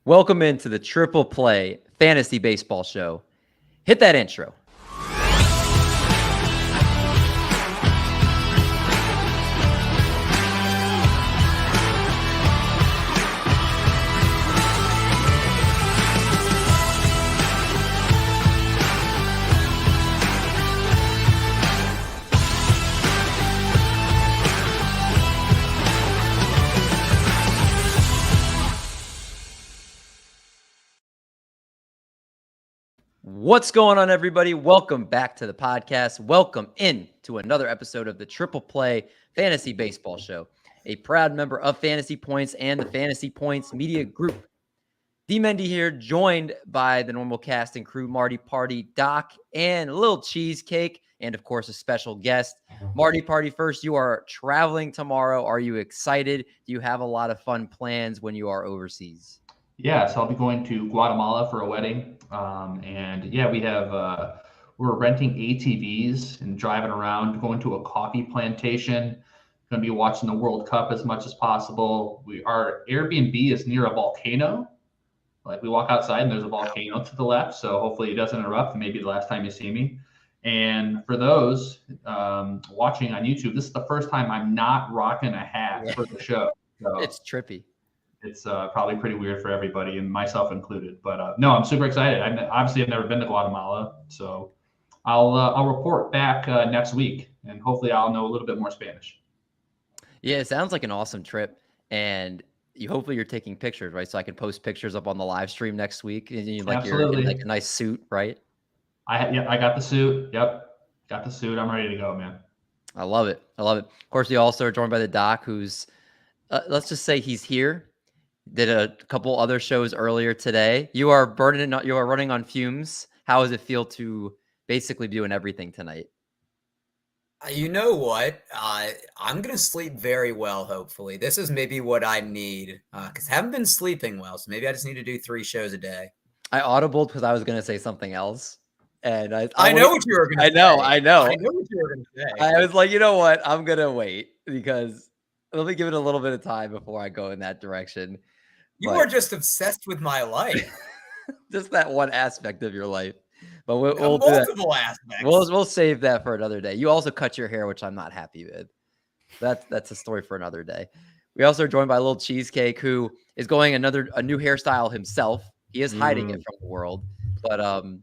Welcome into the Triple Play Fantasy Baseball Show. Hit that intro. What's going on, everybody? Welcome back to the podcast. Welcome in to another episode of the Triple Play Fantasy Baseball Show, a proud member of Fantasy Points and the Fantasy Points Media Group. D-Mendy here, joined by the normal cast and crew, Marty Party, Doc, and a little cheesecake, and of course, a special guest. Marty Party, first, you are traveling tomorrow. Are you excited? Do you have a lot of fun plans when you are overseas? Yeah, so I'll be going to Guatemala for a wedding. We're renting ATVs and driving around, going to a coffee plantation. Going to be watching the World Cup as much as possible. Our Airbnb is near a volcano. Like, we walk outside and there's a volcano to the left, so hopefully it doesn't erupt. Maybe the last time you see me. And for those watching on YouTube, this is the first time I'm not rocking a hat for the show. So it's trippy. It's probably pretty weird for everybody, and myself included. But no, I'm super excited. I've never been to Guatemala, so I'll report back next week, and hopefully I'll know a little bit more Spanish. Yeah, it sounds like an awesome trip, and hopefully you're taking pictures, right? So I can post pictures up on the live stream next week, and you're in like a nice suit, right? I got the suit. Yep, got the suit. I'm ready to go, man. I love it. Of course, we also are joined by the Doc, who's let's just say he's here. Did a couple other shows earlier today. You are running on fumes. How does it feel to basically be doing everything tonight? You know what? I'm going to sleep very well, hopefully. This is maybe what I need because I haven't been sleeping well. So maybe I just need to do 3 shows a day. I audibled because I was going to say something else. And I know what you were going to say. I know what you were going to say. I was like, you know what? I'm going to wait because let me give it a little bit of time before I go in that direction. You are just obsessed with my life. Just that one aspect of your life. But we'll multiple aspects. We'll save that for another day. You also cut your hair, which I'm not happy with. That's a story for another day. We also are joined by a little cheesecake who is going a new hairstyle himself. He is hiding it from the world. But do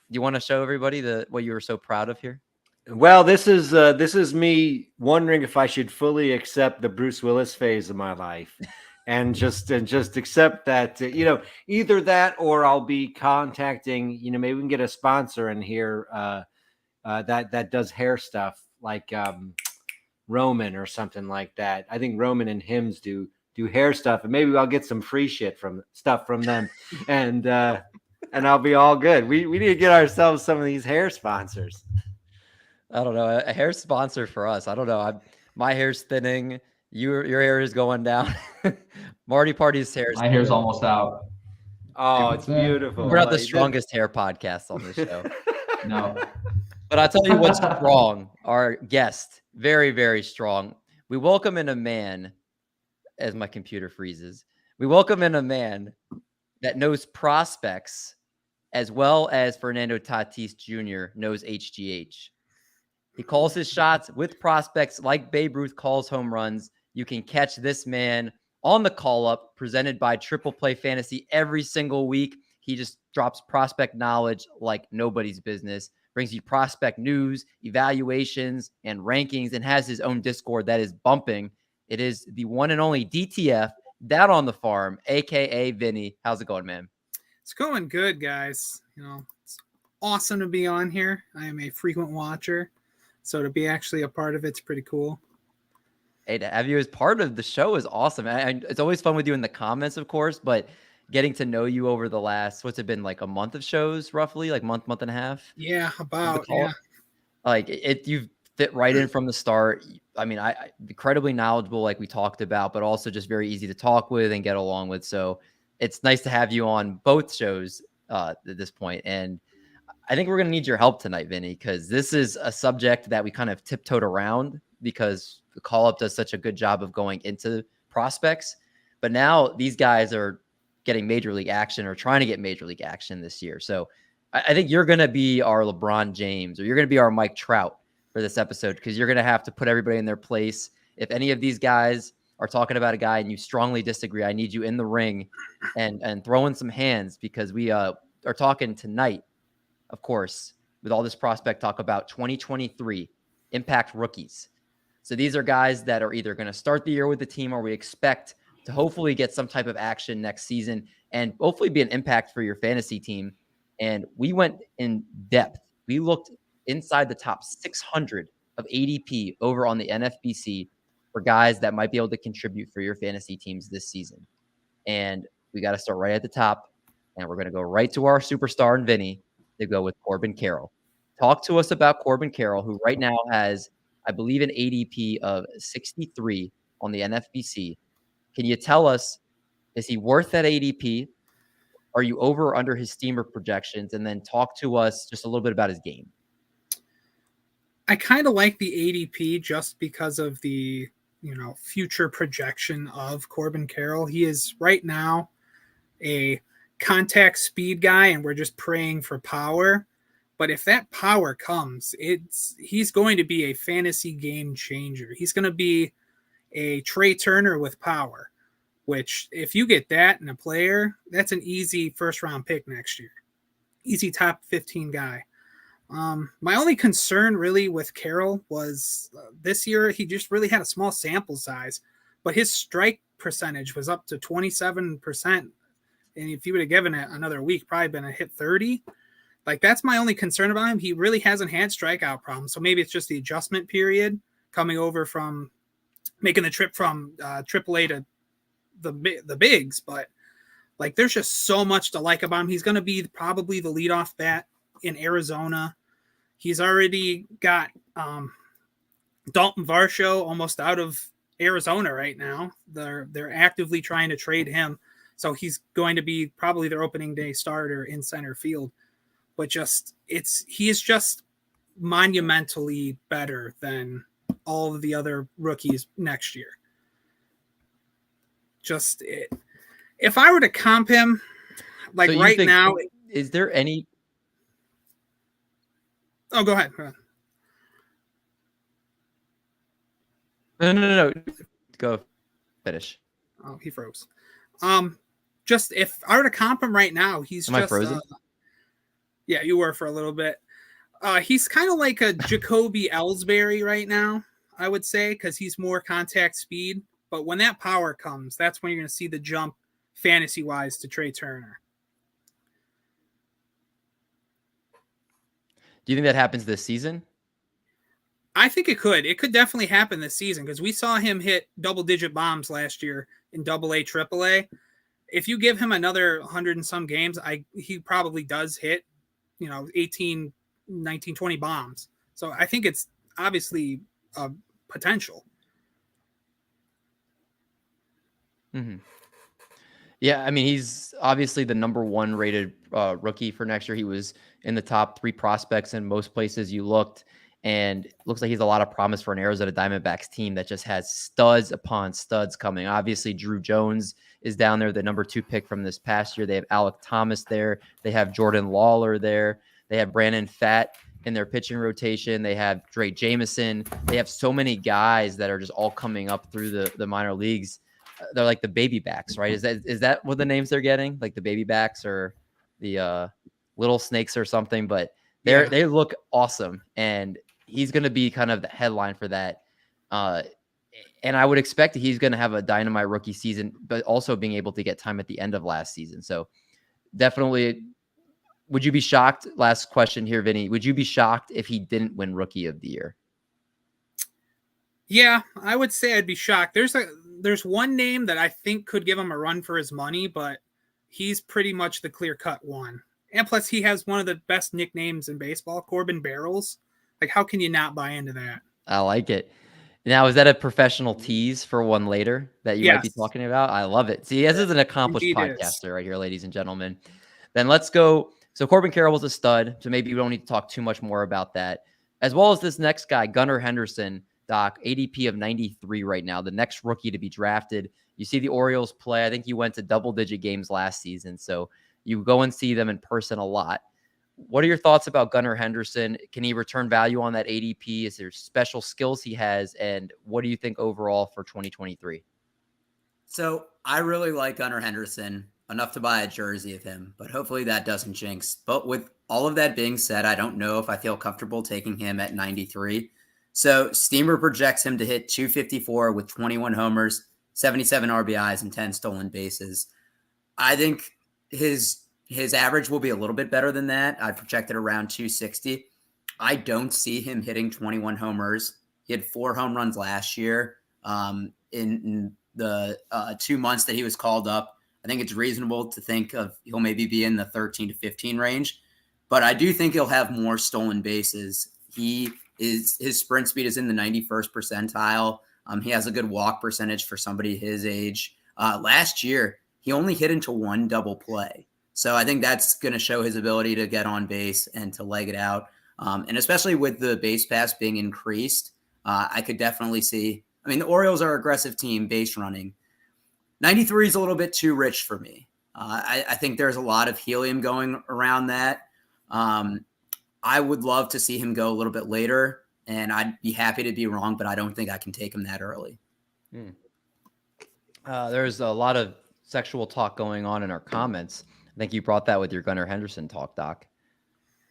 you want to show everybody what you were so proud of here? Well, this is me wondering if I should fully accept the Bruce Willis phase of my life. And just accept that, either that or I'll be contacting, maybe we can get a sponsor in here that does hair stuff like Roman or something like that. I think Roman and Hims do hair stuff, and maybe I'll get some free shit from them, and I'll be all good. We need to get ourselves some of these hair sponsors. I don't know, a hair sponsor for us. I don't know. My hair's thinning. Your hair is going down. Marty Party's hair. My hair's almost out. Oh, it's beautiful. We're not the strongest hair podcast on this show. No. But I'll tell you what's strong. Our guest, very, very strong. We welcome in a man, as my computer freezes. We welcome in a man that knows prospects as well as Fernando Tatis Jr. knows HGH. He calls his shots with prospects like Babe Ruth calls home runs. You can catch this man on the call-up presented by Triple Play Fantasy every single week. He just drops prospect knowledge like nobody's business, brings you prospect news, evaluations, and rankings, and has his own Discord that is bumping. It is the one and only DTF, Down on the Farm, a.k.a. Vinny. How's it going, man? It's going good, guys. It's awesome to be on here. I am a frequent watcher, so to be actually a part of it's pretty cool. Hey, to have you as part of the show is awesome. It's always fun with you in the comments, of course, but getting to know you over the last, what's it been, like a month of shows, roughly, like month and a half? Yeah, about, yeah. Like, you've fit right in from the start. I mean, I incredibly knowledgeable, like we talked about, but also just very easy to talk with and get along with. So it's nice to have you on both shows at this point. And I think we're going to need your help tonight, Vinny, because this is a subject that we kind of tiptoed around because the call-up does such a good job of going into prospects. But now these guys are getting major league action or trying to get major league action this year. So I think you're going to be our LeBron James, or you're going to be our Mike Trout for this episode, because you're going to have to put everybody in their place. If any of these guys are talking about a guy and you strongly disagree, I need you in the ring and throwing some hands, because we are talking tonight, of course, with all this prospect talk, about 2023 impact rookies. So these are guys that are either going to start the year with the team, or we expect to hopefully get some type of action next season and hopefully be an impact for your fantasy team. And we went in depth. We looked inside the top 600 of ADP over on the NFBC for guys that might be able to contribute for your fantasy teams this season. And we got to start right at the top. And we're going to go right to our superstar and Vinny to go with Corbin Carroll. Talk to us about Corbin Carroll, who right now has, I believe, an ADP of 63 on the NFBC. Can you tell us, is he worth that ADP? Are you over or under his steamer projections? And then talk to us just a little bit about his game. I kind of like the ADP just because of the, future projection of Corbin Carroll. He is right now a contact speed guy, and we're just praying for power. But if that power comes, he's going to be a fantasy game changer. He's going to be a Trey Turner with power, which if you get that in a player, that's an easy first-round pick next year. Easy top 15 guy. My only concern really with Carroll was this year he just really had a small sample size, but his strike percentage was up to 27%. And if you would have given it another week, probably been a hit 30. Like, that's my only concern about him. He really hasn't had strikeout problems. So maybe it's just the adjustment period coming over from making the trip from AAA to the bigs. But like, there's just so much to like about him. He's going to be probably the leadoff bat in Arizona. He's already got Dalton Varsho almost out of Arizona right now. They're actively trying to trade him. So he's going to be probably their opening day starter in center field. But he is just monumentally better than all of the other rookies next year. If I were to comp him, like so right now, is there any? Oh, go ahead. No. Go finish. Oh, he froze. Just if I were to comp him right now, he's Am I frozen? Yeah, you were for a little bit. He's kind of like a Jacoby Ellsbury right now, I would say, because he's more contact speed. But when that power comes, that's when you're going to see the jump fantasy-wise to Trey Turner. Do you think that happens this season? I think it could. It could definitely happen this season, because we saw him hit double-digit bombs last year in AA, AAA. If you give him another 100 and some games, he probably does hit 18, 19, 20 bombs. So I think it's obviously a potential. Mm-hmm. Yeah, I mean, he's obviously the number 1 rated rookie for next year. He was in the top 3 prospects in most places you looked, and it looks like he's a lot of promise for an Arizona Diamondbacks team that just has studs upon studs coming. Obviously, Drew Jones is down there, the number 2 pick from this past year. They have Alec Thomas there. They have Jordan Lawler there. They have Brandon Pfaadt in their pitching rotation. They have Dre Jameson. They have so many guys that are just all coming up through the minor leagues. They're like the baby backs, right? Is that what the names they're getting? Like the baby backs or the little snakes or something? But they look awesome, and he's going to be kind of the headline for that. And I would expect that he's going to have a dynamite rookie season, but also being able to get time at the end of last season. So definitely, would you be shocked? Last question here, Vinny. Would you be shocked if he didn't win Rookie of the Year? Yeah, I would say I'd be shocked. There's one name that I think could give him a run for his money, but he's pretty much the clear-cut one. And plus, he has one of the best nicknames in baseball, Corbin Barrels. Like, how can you not buy into that? I like it. Now, is that a professional tease for one later that you might be talking about? I love it. See, this is an accomplished podcaster right here, ladies and gentlemen. Then let's go. So Corbin Carroll was a stud, so maybe we don't need to talk too much more about that. As well as this next guy, Gunnar Henderson, Doc, ADP of 93 right now, the next rookie to be drafted. You see the Orioles play. I think you went to double-digit games last season, so you go and see them in person a lot. What are your thoughts about Gunnar Henderson? Can he return value on that ADP? Is there special skills he has? And what do you think overall for 2023? So I really like Gunnar Henderson enough to buy a jersey of him, but hopefully that doesn't jinx. But with all of that being said, I don't know if I feel comfortable taking him at 93. So Steamer projects him to hit 254 with 21 homers, 77 RBIs, and 10 stolen bases. I think his average will be a little bit better than that. I projected around 260. I don't see him hitting 21 homers. He had 4 home runs last year in the 2 months that he was called up. I think it's reasonable to think of he'll maybe be in the 13 to 15 range, but I do think he'll have more stolen bases. His sprint speed is in the 91st percentile. He has a good walk percentage for somebody his age. Last year, he only hit into 1 double play. So I think that's going to show his ability to get on base and to leg it out. And especially with the base pass being increased, I could definitely see, I mean, the Orioles are an aggressive team base running. 93 is a little bit too rich for me. I think there's a lot of helium going around that. I would love to see him go a little bit later, and I'd be happy to be wrong, but I don't think I can take him that early. There's a lot of sexual talk going on in our comments. I think you brought that with your Gunnar Henderson talk, Doc.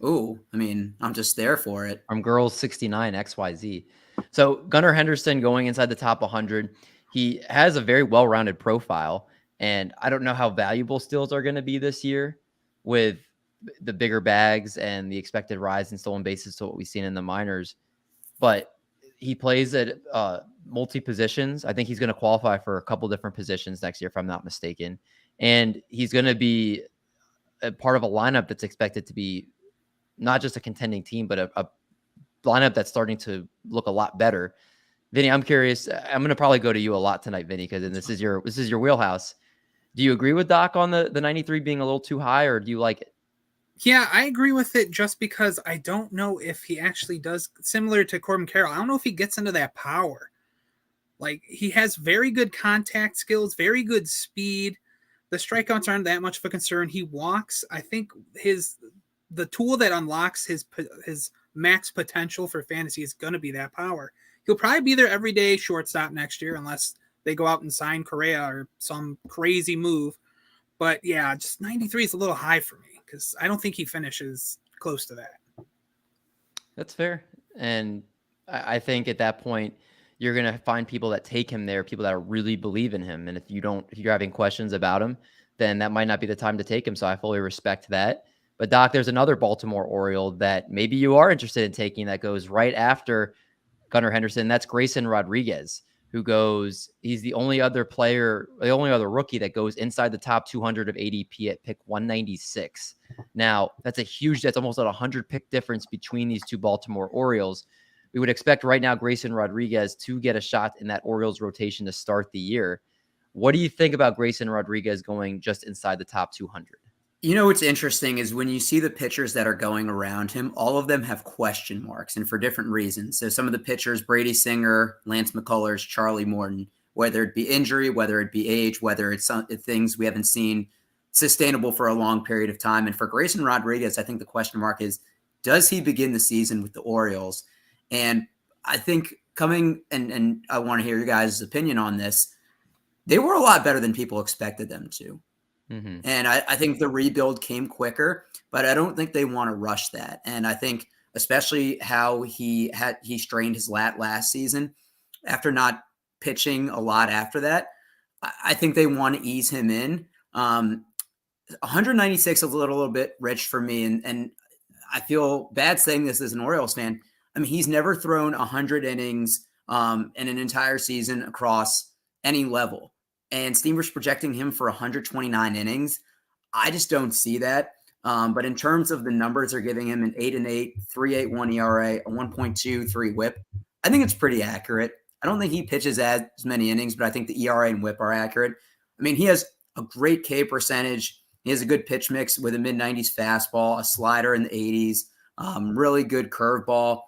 Ooh, I mean, I'm just there for it. From Girls 69 XYZ. So Gunnar Henderson going inside the top 100. He has a very well-rounded profile, and I don't know how valuable steals are going to be this year with the bigger bags and the expected rise in stolen bases to what we've seen in the minors. But he plays at multi-positions. I think he's going to qualify for a couple different positions next year, if I'm not mistaken. And he's going to be a part of a lineup that's expected to be not just a contending team, but a lineup that's starting to look a lot better. Vinny, I'm curious. I'm going to probably go to you a lot tonight, Vinny, because this is your wheelhouse. Do you agree with Doc on the 93 being a little too high, or do you like it? Yeah, I agree with it just because I don't know if he actually does, similar to Corbin Carroll, I don't know if he gets into that power. Like, he has very good contact skills, very good speed. The strikeouts aren't that much of a concern. He walks. I think the tool that unlocks his max potential for fantasy is going to be that power. He'll probably be their everyday shortstop next year unless they go out and sign Correa or some crazy move. But yeah, just 93 is a little high for me because I don't think he finishes close to that. That's fair. And I think at that point, you're going to find people that take him there, people that really believe in him. And if you're having questions about him, then that might not be the time to take him. So I fully respect that. But Doc, there's another Baltimore Oriole that maybe you are interested in taking that goes right after Gunnar Henderson. That's Grayson Rodriguez, he's the only other rookie that goes inside the top 200 of ADP at pick 196. Now, that's almost a 100 pick difference between these two Baltimore Orioles. We would expect right now Grayson Rodriguez to get a shot in that Orioles rotation to start the year. What do you think about Grayson Rodriguez going just inside the top 200? You know, what's interesting is when you see the pitchers that are going around him, all of them have question marks and for different reasons. So some of the pitchers, Brady Singer, Lance McCullers, Charlie Morton, whether it be injury, whether it be age, whether it's things we haven't seen sustainable for a long period of time. And for Grayson Rodriguez, I think the question mark is, does he begin the season with the Orioles? And I think and I want to hear your guys' opinion on this, they were a lot better than people expected them to. Mm-hmm. And I think the rebuild came quicker, but I don't think they want to rush that. And I think especially how he strained his lat last season after not pitching a lot after that, I think they want to ease him in. 196 is a little bit rich for me. And I feel bad saying this as an Orioles fan. I mean, he's never thrown 100 innings in an entire season across any level. And Steamer's projecting him for 129 innings. I just don't see that. But in terms of the numbers they're giving him, an 8.8, 3.81 ERA, a 1.23 WHIP, I think it's pretty accurate. I don't think he pitches as many innings, but I think the ERA and WHIP are accurate. I mean, he has a great K percentage. He has a good pitch mix with a mid-90s fastball, a slider in the 80s, really good curveball.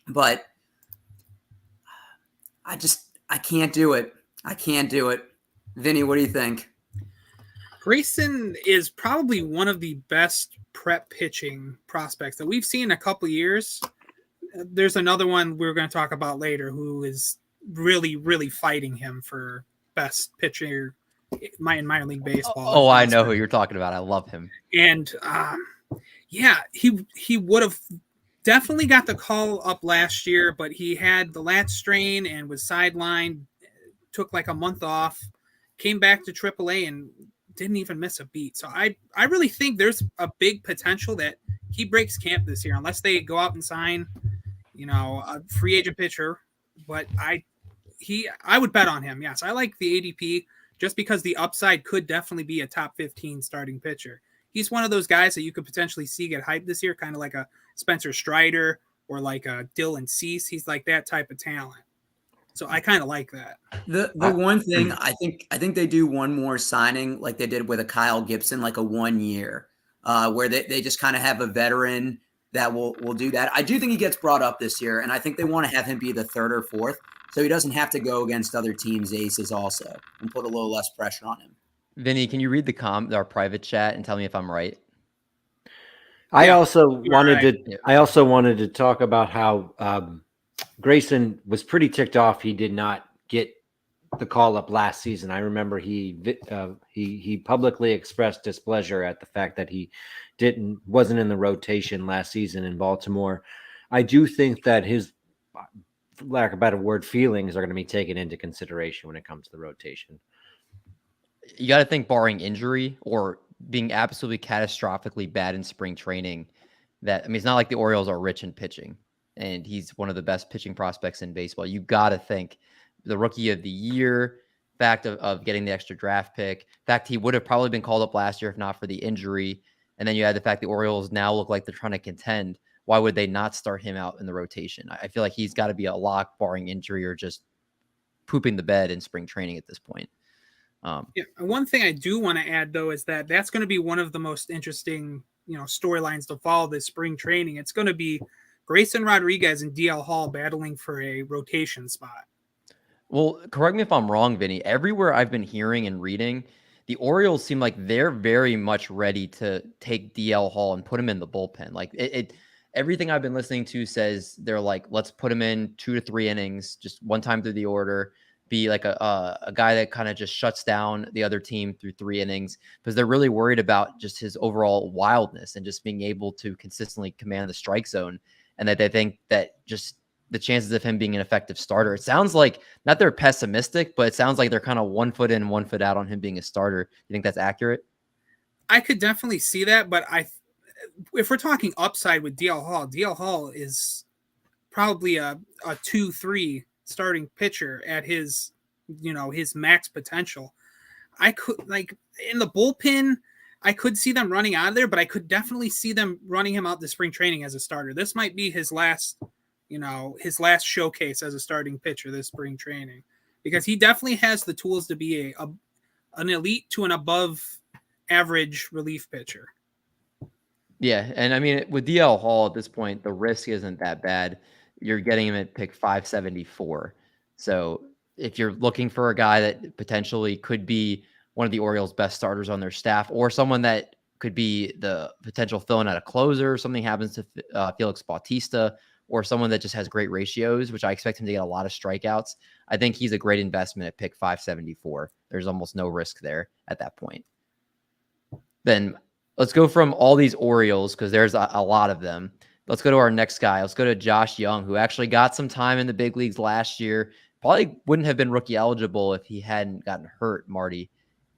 But I can't do it. I can't do it. Vinny, what do you think? Grayson is probably one of the best prep pitching prospects that we've seen in a couple of years. There's another one we're going to talk about later who is really, really fighting him for best pitcher in minor league baseball. Oh, I know who you're talking about. I love him. And yeah, he would have definitely got the call up last year, but he had the lat strain and was sidelined, took like a month off, came back to AAA and didn't even miss a beat. So I really think there's a big potential that he breaks camp this year, unless they go out and sign, a free agent pitcher. But I would bet on him. Yes, I like the ADP just because the upside could definitely be a top 15 starting pitcher. He's one of those guys that you could potentially see get hyped this year, kind of like a Spencer Strider or like a Dylan Cease. He's like that type of talent. So I kind of like that. The one thing I think they do one more signing like they did with a Kyle Gibson, like a 1 year, where they just kind of have a veteran that will do that. I do think he gets brought up this year, and I think they want to have him be the third or fourth, so he doesn't have to go against other teams' aces also and put a little less pressure on him. Vinny, can you read our private chat and tell me if I'm right? I also wanted to talk about how Grayson was pretty ticked off he did not get the call up last season. I remember he publicly expressed displeasure at the fact that he wasn't in the rotation last season in Baltimore. I do think that his, for lack of a better word, feelings are going to be taken into consideration when it comes to the rotation. You got to think, barring injury or being absolutely catastrophically bad in spring training, it's not like the Orioles are rich in pitching, and he's one of the best pitching prospects in baseball. You got to think the rookie of the year, fact of getting the extra draft pick, fact he would have probably been called up last year if not for the injury. And then you had the fact the Orioles now look like they're trying to contend. Why would they not start him out in the rotation? I feel like he's got to be a lock barring injury or just pooping the bed in spring training at this point. Yeah, one thing I do want to add, though, is that's going to be one of the most interesting, storylines to follow this spring training. It's going to be Grayson Rodriguez and DL Hall battling for a rotation spot. Well, correct me if I'm wrong, Vinny. Everywhere I've been hearing and reading, the Orioles seem like they're very much ready to take DL Hall and put him in the bullpen. Like everything I've been listening to says they're like, let's put him in 2 to 3 innings, just one time through the order. Be like a guy that kind of just shuts down the other team through 3 innings, because they're really worried about just his overall wildness and just being able to consistently command the strike zone. And that they think that just the chances of him being an effective starter, it sounds like, not they're pessimistic, but it sounds like they're kind of 1 foot in, 1 foot out on him being a starter. You think that's accurate? I could definitely see that, but if we're talking upside with DL Hall is probably a 2-3 starting pitcher at his max potential. I could, like, in the bullpen, I could see them running out of there, but I could definitely see them running him out the spring training as a starter. This might be his last showcase as a starting pitcher this spring training, because he definitely has the tools to be an elite to an above average relief pitcher. Yeah. And I mean, with DL Hall at this point, the risk isn't that bad. You're getting him at pick 574. So if you're looking for a guy that potentially could be one of the Orioles' best starters on their staff, or someone that could be the potential fill-in at a closer, something happens to Felix Bautista, or someone that just has great ratios, which I expect him to get a lot of strikeouts, I think he's a great investment at pick 574. There's almost no risk there at that point. Then let's go from all these Orioles, because there's a lot of them. Let's go to our next guy. Let's go to Josh Young, who actually got some time in the big leagues last year. Probably wouldn't have been rookie eligible if he hadn't gotten hurt, Marty.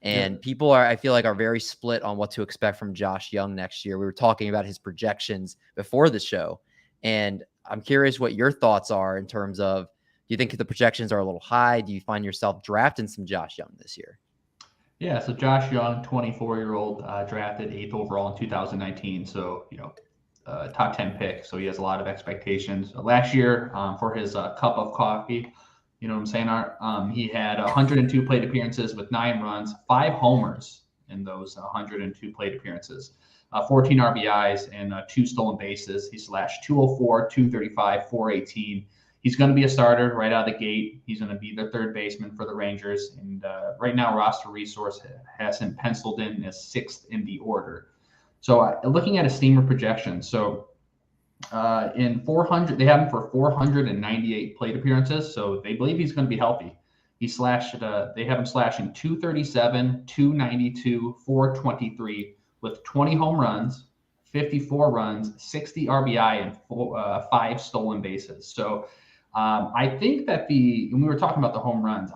And people I feel like, are very split on what to expect from Josh Young next year. We were talking about his projections before the show, and I'm curious what your thoughts are in terms of, do you think the projections are a little high? Do you find yourself drafting some Josh Young this year? Yeah, so Josh Young, 24-year-old, drafted 8th overall in 2019. So, top 10 pick. So he has a lot of expectations. Last year, for his cup of coffee, you know what I'm saying, Art? He had 102 plate appearances with 9 runs, 5 homers in those 102 plate appearances, 14 RBIs, and 2 stolen bases. He slashed 204, 235, 418. He's going to be a starter right out of the gate. He's going to be their third baseman for the Rangers. And right now, Roster Resource has him penciled in as 6th in the order. So looking at a steamer projection, so in 400, they have him for 498 plate appearances. So they believe he's going to be healthy. They have him slashing 237, 292, 423 with 20 home runs, 54 runs, 60 RBI, and 5 stolen bases. So I think that when we were talking about the home runs,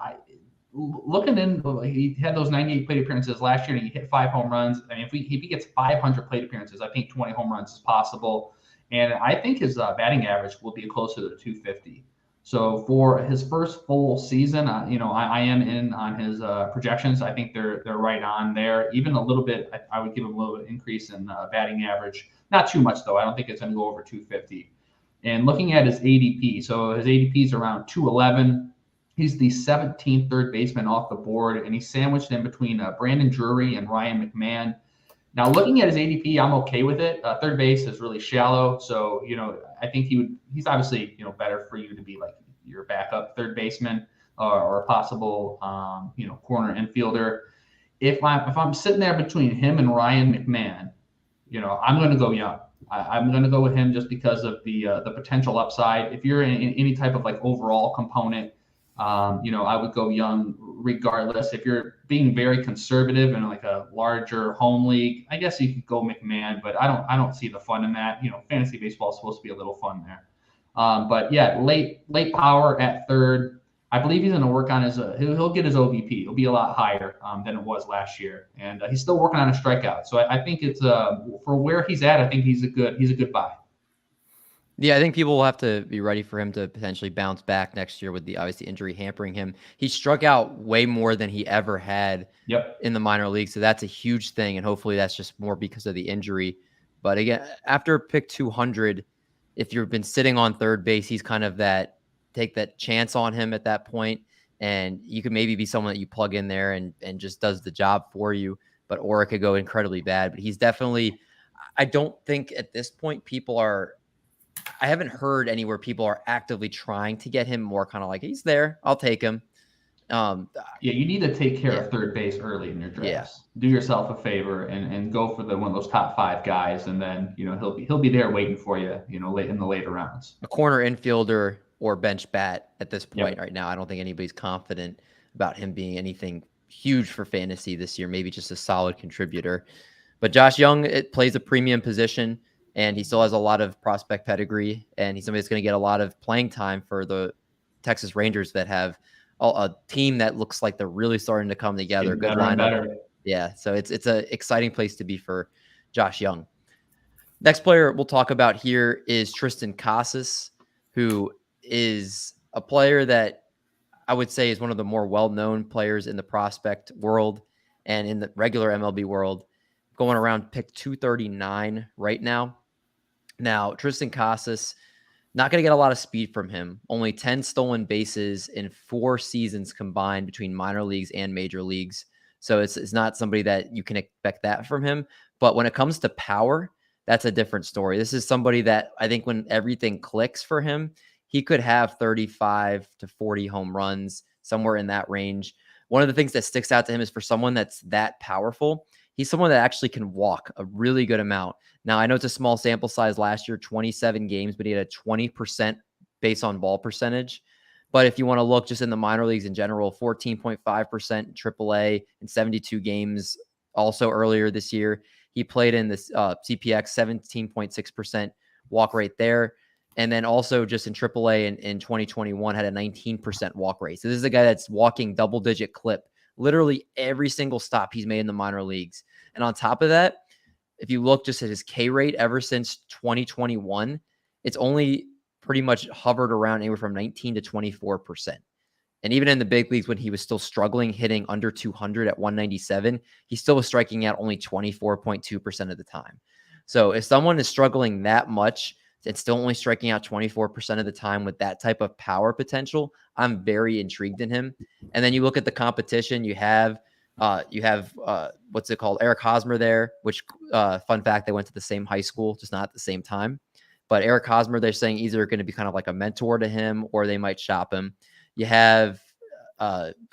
he had those 98 plate appearances last year, and he hit 5 home runs. I mean, if he gets 500 plate appearances, I think 20 home runs is possible. And I think his batting average will be closer to 250. So for his first full season, I am in on his projections. I think they're right on there. Even a little bit, I would give him a little bit increase in batting average. Not too much, though. I don't think it's going to go over 250. And looking at his ADP, so his ADP is around 211. He's the 17th third baseman off the board, and he's sandwiched in between Brandon Drury and Ryan McMahon. Now, looking at his ADP, I'm okay with it. Third base is really shallow, so I think he's obviously better for you to be like your backup third baseman or a possible corner infielder. If I'm sitting there between him and Ryan McMahon, I'm going to go young. I'm going to go with him just because of the potential upside. If you're in any type of like overall component, I would go young regardless. If you're being very conservative in like a larger home league, I guess you could go McMahon, but I don't see the fun in that. Fantasy baseball is supposed to be a little fun there. But yeah, late power at third. I believe he's going to work on his. He'll get his OBP. It'll be a lot higher than it was last year, and he's still working on a strikeout. So I think it's for where he's at. I think he's a good buy. Yeah, I think people will have to be ready for him to potentially bounce back next year with the obviously injury hampering him. He struck out way more than he ever had in the minor league. So that's a huge thing. And hopefully that's just more because of the injury. But again, after pick 200, if you've been sitting on third base, he's kind of take that chance on him at that point. And you could maybe be someone that you plug in there and just does the job for you. But or it could go incredibly bad. But he's definitely, I don't think at this point I haven't heard anywhere people are actively trying to get him. More kind of like, he's there, I'll take him. You need to take care of third base early in your drafts. Do yourself a favor and go for one of those top 5 guys, and then he'll be there waiting for you. Late in the later rounds. A corner infielder or bench bat at this point right now. I don't think anybody's confident about him being anything huge for fantasy this year. Maybe just a solid contributor. But Josh Young, it plays a premium position. And he still has a lot of prospect pedigree, and he's somebody that's going to get a lot of playing time for the Texas Rangers that have a team that looks like they're really starting to come together. Good lineup. Yeah, so it's an exciting place to be for Josh Young. Next player we'll talk about here is Triston Casas, who is a player that I would say is one of the more well-known players in the prospect world and in the regular MLB world, going around pick 239 right now. Now, Triston Casas, not going to get a lot of speed from him. Only 10 stolen bases in 4 seasons combined between minor leagues and major leagues. So it's not somebody that you can expect that from him. But when it comes to power, that's a different story. This is somebody that I think when everything clicks for him, he could have 35 to 40 home runs, somewhere in that range. One of the things that sticks out to him is for someone that's that powerful, he's someone that actually can walk a really good amount. Now, I know it's a small sample size last year, 27 games, but he had a 20% base on ball percentage. But if you want to look just in the minor leagues in general, 14.5% in AAA in 72 games. Also earlier this year, he played in this CPX, 17.6% walk rate there. And then also just in AAA in 2021 had a 19% walk rate. So this is a guy that's walking double-digit clip literally every single stop he's made in the minor leagues. And on top of that, if you look just at his K rate ever since 2021, it's only pretty much hovered around anywhere from 19 to 24%. And even in the big leagues, when he was still struggling, hitting under 200 at 197, he still was striking out only 24.2% of the time. So if someone is struggling that much and still only striking out 24% of the time with that type of power potential, I'm very intrigued in him. And then you look at the competition, you have what's it called? Eric Hosmer there, which fun fact, they went to the same high school, just not at the same time. But Eric Hosmer, they're saying either going to be kind of like a mentor to him or they might shop him. You have,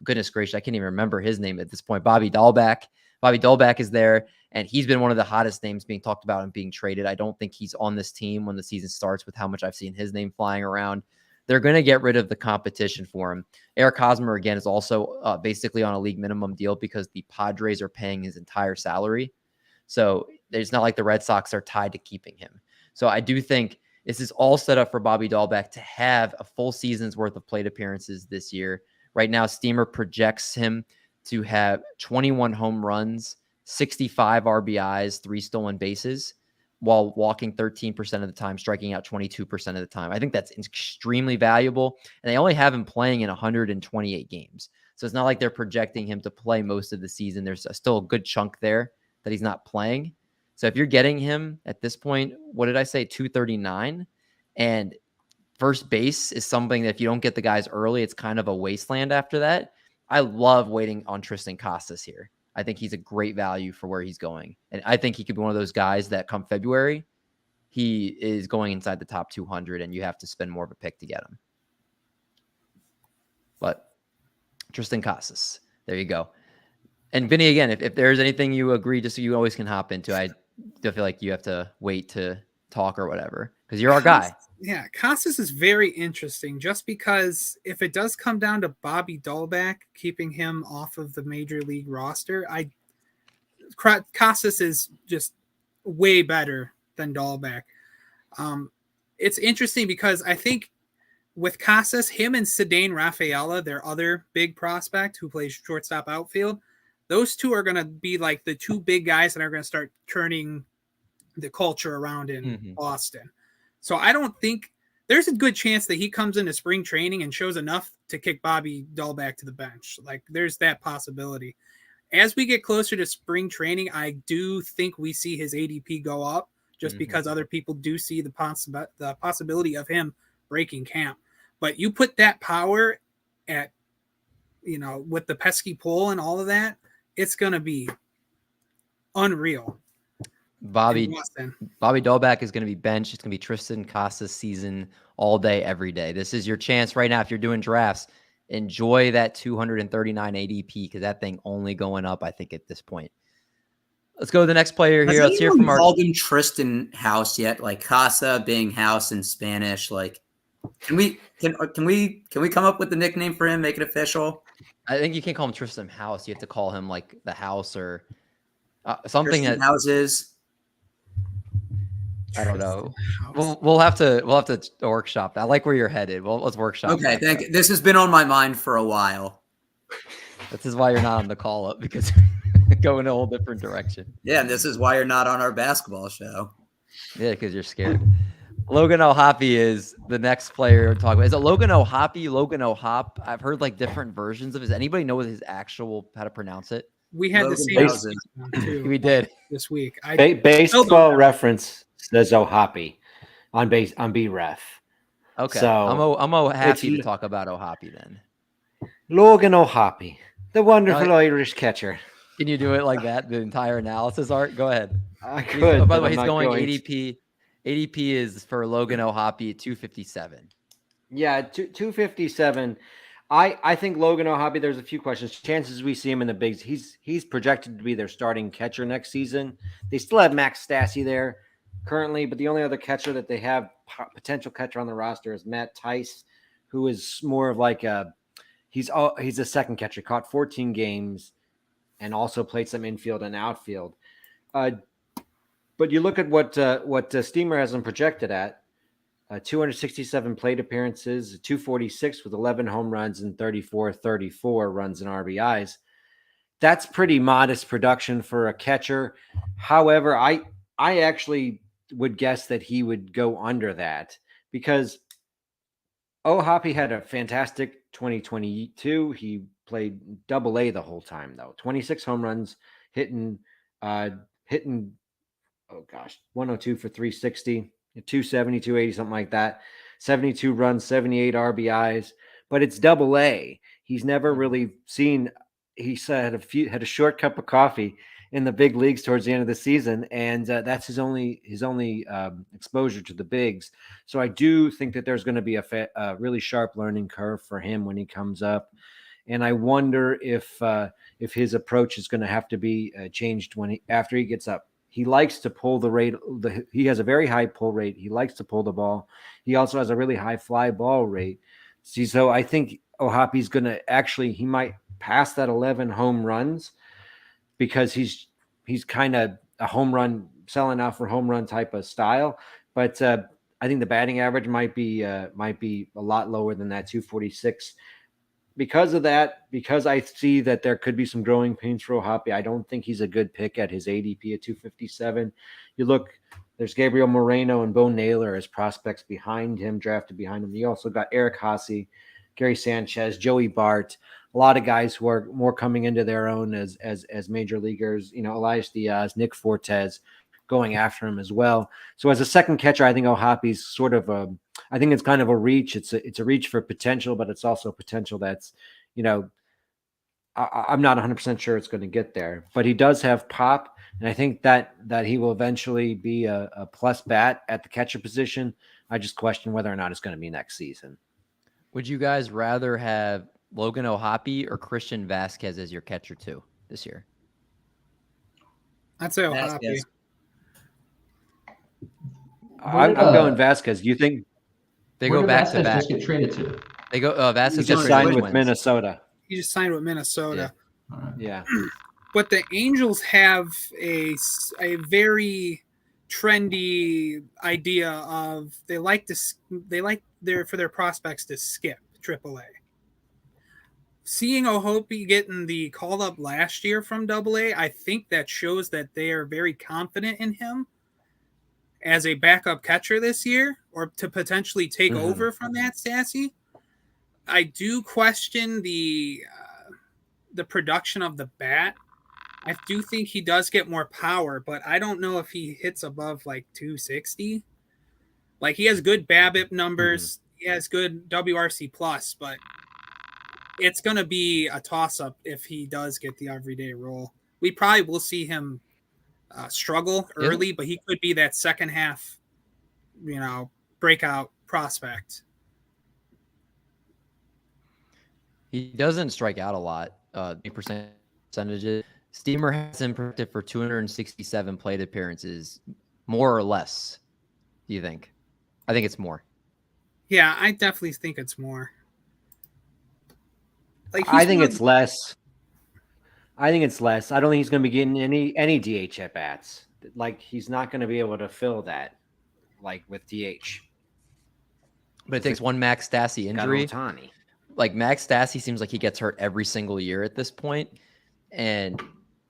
goodness gracious, I can't even remember his name at this point. Bobby Dahlback. Bobby Dahlback is there, and he's been one of the hottest names being talked about and being traded. I don't think he's on this team when the season starts with how much I've seen his name flying around. They're going to get rid of the competition for him. Eric Hosmer, again, is also basically on a league minimum deal because the Padres are paying his entire salary. So it's not like the Red Sox are tied to keeping him. So I do think this is all set up for Bobby Dahlback to have a full season's worth of plate appearances this year. Right now, Steamer projects him to have 21 home runs, 65 RBIs, 3 stolen bases, while walking 13% of the time, striking out 22% of the time. I think that's extremely valuable. And they only have him playing in 128 games. So it's not like they're projecting him to play most of the season. There's still a good chunk there that he's not playing. So if you're getting him at this point, what did I say? 239. And first base is something that if you don't get the guys early, it's kind of a wasteland after that. I love waiting on Triston Casas here. I think he's a great value for where he's going. And I think he could be one of those guys that come February, he is going inside the top 200 and you have to spend more of a pick to get him. But Triston Casas, there you go. And Vinny, again, if there's anything you agree, just so you always can hop into, I don't feel like you have to wait to talk or whatever because you're our guy. Yeah, Casas is very interesting just because if it does come down to Bobby Dahlback, keeping him off of the major league roster, Casas is just way better than Dahlback. It's interesting because I think with Casas, him and Cedane Rafaela, their other big prospect who plays shortstop outfield, those two are going to be like the two big guys that are going to start turning the culture around in Boston. So I don't think there's a good chance that he comes into spring training and shows enough to kick Bobby Dahlback to the bench. Like there's that possibility. As we get closer to spring training, I do think we see his ADP go up just because other people do see the possibility of him breaking camp. But you put that power at, with the pesky pull and all of that, it's going to be unreal. Bobby Dahlback is going to be benched. It's going to be Triston Casas season all day, every day. This is your chance right now. If you're doing drafts, enjoy that 239 ADP because that thing only going up, I think, at this point. Let's go to the next player here. Let's hear from our called him Triston House yet? Like Casa being house in Spanish. Like, can we come up with the nickname for him? Make it official. I think you can't call him Triston House. You have to call him like the house or something Triston that houses. I don't know. We'll have to workshop that. I like where you're headed. Well, let's workshop. Okay, thank you. This has been on my mind for a while. This is why you're not on the call up because go in a whole different direction. Yeah, and this is why you're not on our basketball show. Yeah, because you're scared. Logan O'Hoppe is the next player we're talking about. Is it Logan O'Hoppe? Logan O'Hoppe? I've heard like different versions of it. Does anybody know what his actual how to pronounce it? We had Logan the same Houses. too, We did this week. Baseball reference says O'Hoppe on BREF. Okay, So I'm happy to talk about O'Hoppe then. Logan O'Hoppe, the wonderful Irish catcher. Can you do it like that? The entire analysis art. Go ahead. I could. By the way, he's going ADP. ADP is for Logan O'Hoppe at 257. Yeah, 257. I think Logan O'Hoppe, there's a few questions. Chances we see him in the bigs. He's projected to be their starting catcher next season. They still have Max Stassi there currently, but the only other catcher that they have, potential catcher on the roster, is Matt Tice, who is more of like he's a second catcher, caught 14 games and also played some infield and outfield. But you look at what Steamer has him projected at, 267 plate appearances, 246 with 11 home runs and 34 runs and RBIs. That's pretty modest production for a catcher. However, I actually would guess that he would go under that because O'Hoppe had a fantastic 2022. He played Double-A the whole time, though. 26 home runs, hitting 102 for 360, 270, 280, something like that. 72 runs, 78 RBIs, but it's Double-A. He's never really seen. He said had a short cup of coffee in the big leagues towards the end of the season, and that's his only exposure to the bigs. So I do think that there's going to be a really sharp learning curve for him when he comes up, and I wonder if his approach is going to have to be changed after he gets up. He likes to pull the rate. He has a very high pull rate. He likes to pull the ball. He also has a really high fly ball rate. So I think Ohapi's going to he might pass that 11 home runs, because he's kind of a home run, selling out for home run type of style. But I think the batting average might be a lot lower than that 246. Because of that, because I see that there could be some growing pains for Ohapi, I don't think he's a good pick at his ADP at 257. You look, there's Gabriel Moreno and Bo Naylor as prospects behind him, drafted behind him. You also got Eric Haase, Gary Sanchez, Joey Bart, a lot of guys who are more coming into their own as major leaguers. Elias Diaz, Nick Fortes, going after him as well. So as a second catcher, I think Ohapi's sort of I think it's kind of a reach. It's a reach for potential, but it's also potential that's, I'm not 100% sure it's going to get there. But he does have pop, and I think that he will eventually be a plus bat at the catcher position. I just question whether or not it's going to be next season. Would you guys rather have Logan Ohapi or Christian Vasquez as your catcher too this year? I'd say Ohapi. Vasquez. I'm going Vasquez. Do you think they go back to back? Just get traded to. They go. Vasquez he just signed with Minnesota. He just signed with Minnesota. Yeah. But the Angels have a very trendy idea of they like for their prospects to skip AAA. Seeing Ohapi getting the call up last year from AA, I think that shows that they are very confident in him as a backup catcher this year, or to potentially take over from Matt Stassi. I do question the production of the bat. I do think he does get more power, but I don't know if he hits above like 260. Like, he has good BABIP numbers. He has good WRC plus, but it's going to be a toss-up if he does get the everyday role. We probably will see him struggle early, but he could be that second half, breakout prospect. He doesn't strike out a lot. Percentages. Steamer has him predicted for 267 plate appearances, more or less. Do you think? I think it's more. Yeah, I definitely think it's more. Like, I think it's less. I don't think he's going to be getting any DH at bats. Like, he's not going to be able to fill that, like with DH. But it takes one Max Stassi injury. Like, Max Stassi seems like he gets hurt every single year at this point, and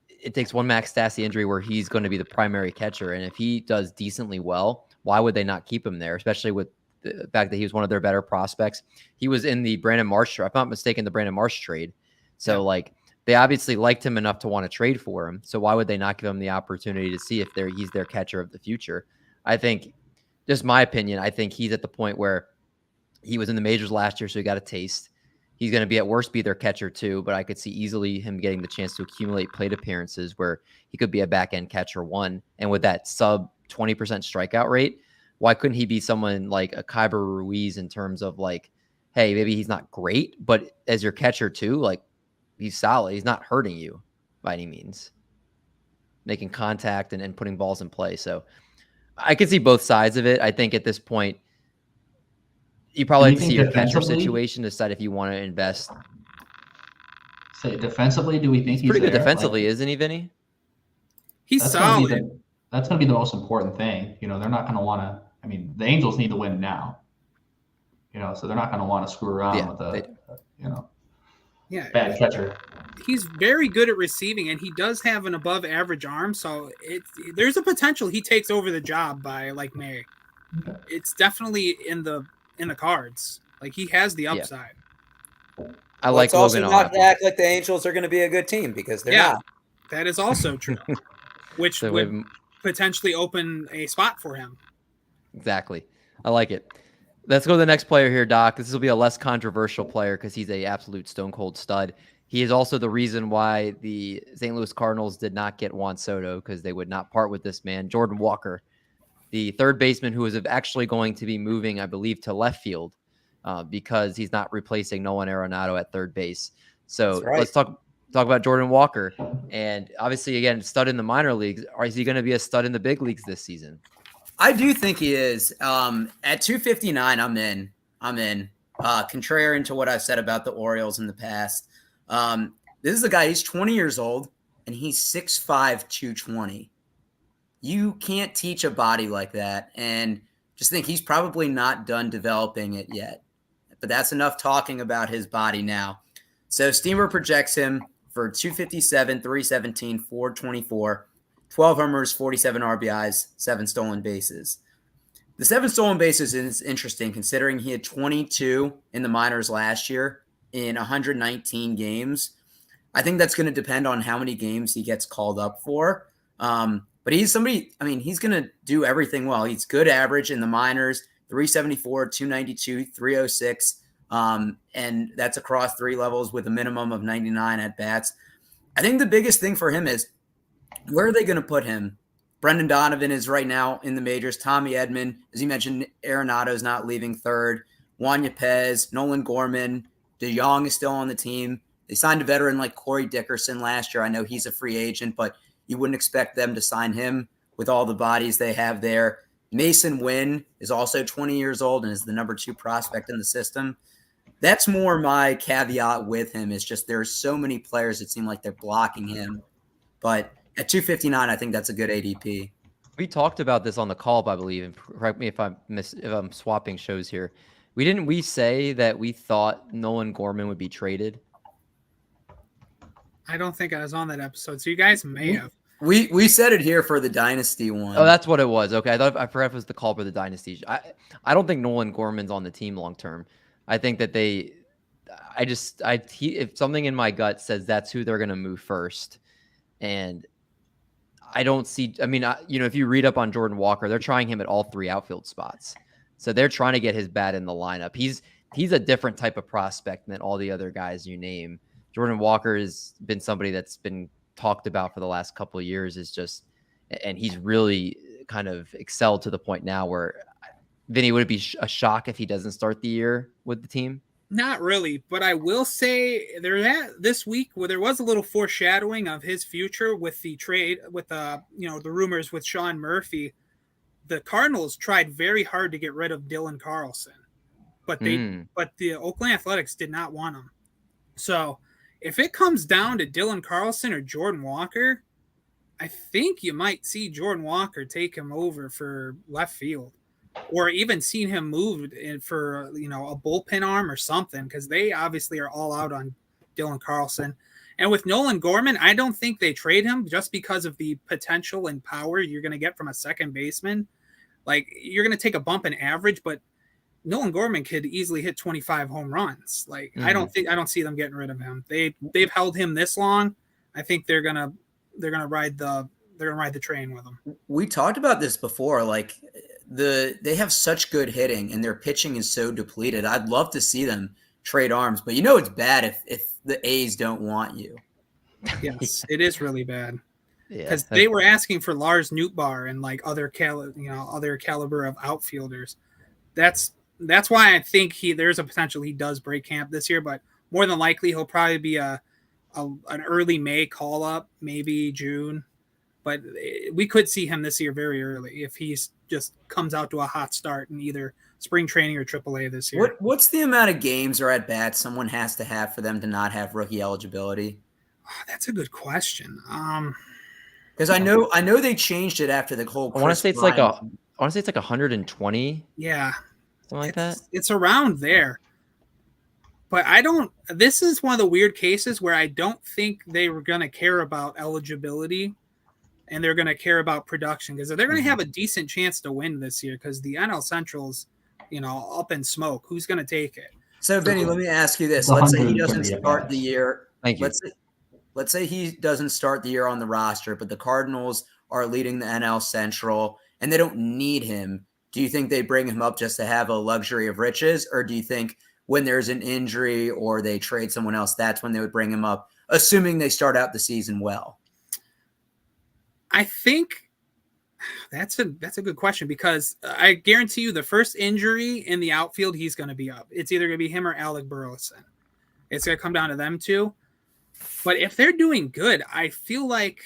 it takes one Max Stassi injury where he's going to be the primary catcher. And if he does decently well, why would they not keep him there? Especially with the fact that he was one of their better prospects. He was in the Brandon Marsh, if I'm not mistaken, the Brandon Marsh trade. So they obviously liked him enough to want to trade for him. So why would they not give him the opportunity to see if he's their catcher of the future? I think, just my opinion, I think he's at the point where he was in the majors last year, so he got a taste. He's going to be at worst be their catcher too, but I could see easily him getting the chance to accumulate plate appearances where he could be a back-end catcher one. And with that sub 20% strikeout rate, why couldn't he be someone like a Kyber Ruiz in terms of like, hey, maybe he's not great, but as your catcher too, like, he's solid. He's not hurting you by any means, making contact and putting balls in play. So I can see both sides of it. I think at this point, you probably have to see your catcher situation to decide if you want to invest. Say defensively, do we think he's pretty good there? defensively, isn't he, Vinny? He's solid. That's going to be the most important thing. They're not going to want to. I mean, the Angels need to win now. So they're not going to want to screw around with bad catcher. He's very good at receiving, and he does have an above average arm. So there's a potential he takes over the job by like May. Okay. It's definitely in the cards. Like, he has the upside. I like Logan. Logan. Not to act like the Angels are going to be a good team, because they're not. That is also true. Which would potentially open a spot for him. Exactly. I like it. Let's go to the next player here, Doc. This will be a less controversial player because he's an absolute stone cold stud. He is also the reason why the St. Louis Cardinals did not get Juan Soto, because they would not part with this man. Jordan Walker, the third baseman who is actually going to be moving, I believe, to left field because he's not replacing Nolan Arenado at third base. So let's talk about Jordan Walker. And obviously, again, stud in the minor leagues. Is he going to be a stud in the big leagues this season? I do think he is. At 259, I'm in. Contrarian to what I've said about the Orioles in the past. This is a guy, he's 20 years old, and he's 6'5", 220. You can't teach a body like that, and just think he's probably not done developing it yet. But that's enough talking about his body now. So Steamer projects him for 257, 317, 424, 12 homers, 47 RBIs, 7 stolen bases. The 7 stolen bases is interesting considering he had 22 in the minors last year in 119 games. I think that's going to depend on how many games he gets called up for. But he's somebody, I mean, he's going to do everything well. He's good average in the minors, 374, 292, 306. And that's across 3 levels with a minimum of 99 at bats. I think the biggest thing for him is where are they going to put him? Brendan Donovan is right now in the majors. Tommy Edman, as you mentioned, Arenado's not leaving third. Juan Yepez, Nolan Gorman, DeYoung is still on the team. They signed a veteran like Corey Dickerson last year. I know he's a free agent, but you wouldn't expect them to sign him with all the bodies they have there. Mason Wynn is also 20 years old and is the number 2 prospect in the system. That's more my caveat with him is just there's so many players that seem like they're blocking him. But at 259, I think that's a good ADP. We talked about this on the call, I believe, and correct me if I'm swapping shows here. Didn't we say that we thought Nolan Gorman would be traded? I don't think I was on that episode, so you guys may have. We said it here for the Dynasty one. Oh, that's what it was. Okay, I forgot it was the call for the Dynasty. I don't think Nolan Gorman's on the team long term. I think that if something in my gut says that's who they're going to move first, and I don't see. I mean, if you read up on Jordan Walker, they're trying him at all 3 outfield spots, so they're trying to get his bat in the lineup. He's a different type of prospect than all the other guys you name. Jordan Walker has been somebody that's been talked about for the last couple of years. And he's really kind of excelled to the point now where Vinny, would it be a shock if he doesn't start the year with the team? Not really, but I will say this week where there was a little foreshadowing of his future with the trade, with the rumors with Sean Murphy. The Cardinals tried very hard to get rid of Dylan Carlson, but the Oakland Athletics did not want him. So if it comes down to Dylan Carlson or Jordan Walker, I think you might see Jordan Walker take him over for left field, or even seen him moved in for, a bullpen arm or something, because they obviously are all out on Dylan Carlson. And with Nolan Gorman, I don't think they trade him just because of the potential and power you're going to get from a second baseman. Like, you're going to take a bump in average, but Nolan Gorman could easily hit 25 home runs. Like, I don't see them getting rid of him. They've held him this long. I think they're gonna ride the train with him. We talked about this before. Like, they have such good hitting and their pitching is so depleted. I'd love to see them trade arms, but it's bad if the A's don't want you. Yes, it is really bad. Because they were asking for Lars Nootbaar and like other caliber of outfielders. That's why I think there's a potential he does break camp this year, but more than likely he'll probably be an early May call up, maybe June. But we could see him this year very early if he's just comes out to a hot start in either spring training or AAA this year. What's the amount of games or at bats someone has to have for them to not have rookie eligibility? Oh, that's a good question. Because I know they changed it after the whole. I want to say it's like 120. Yeah. Something like that. It's around there. But this is one of the weird cases where I don't think they were going to care about eligibility and they're going to care about production, because they're going to have a decent chance to win this year because the NL Central's, up in smoke. Who's going to take it? So, Vinny, let me ask you this. Let's say he doesn't start the year. Thank you. Let's say he doesn't start the year on the roster, but the Cardinals are leading the NL Central and they don't need him. Do you think they bring him up just to have a luxury of riches, or do you think when there's an injury or they trade someone else, that's when they would bring him up, assuming they start out the season well? I think that's a good question, because I guarantee you the first injury in the outfield, he's going to be up. It's either going to be him or Alec Burleson. It's going to come down to them two. But if they're doing good, I feel like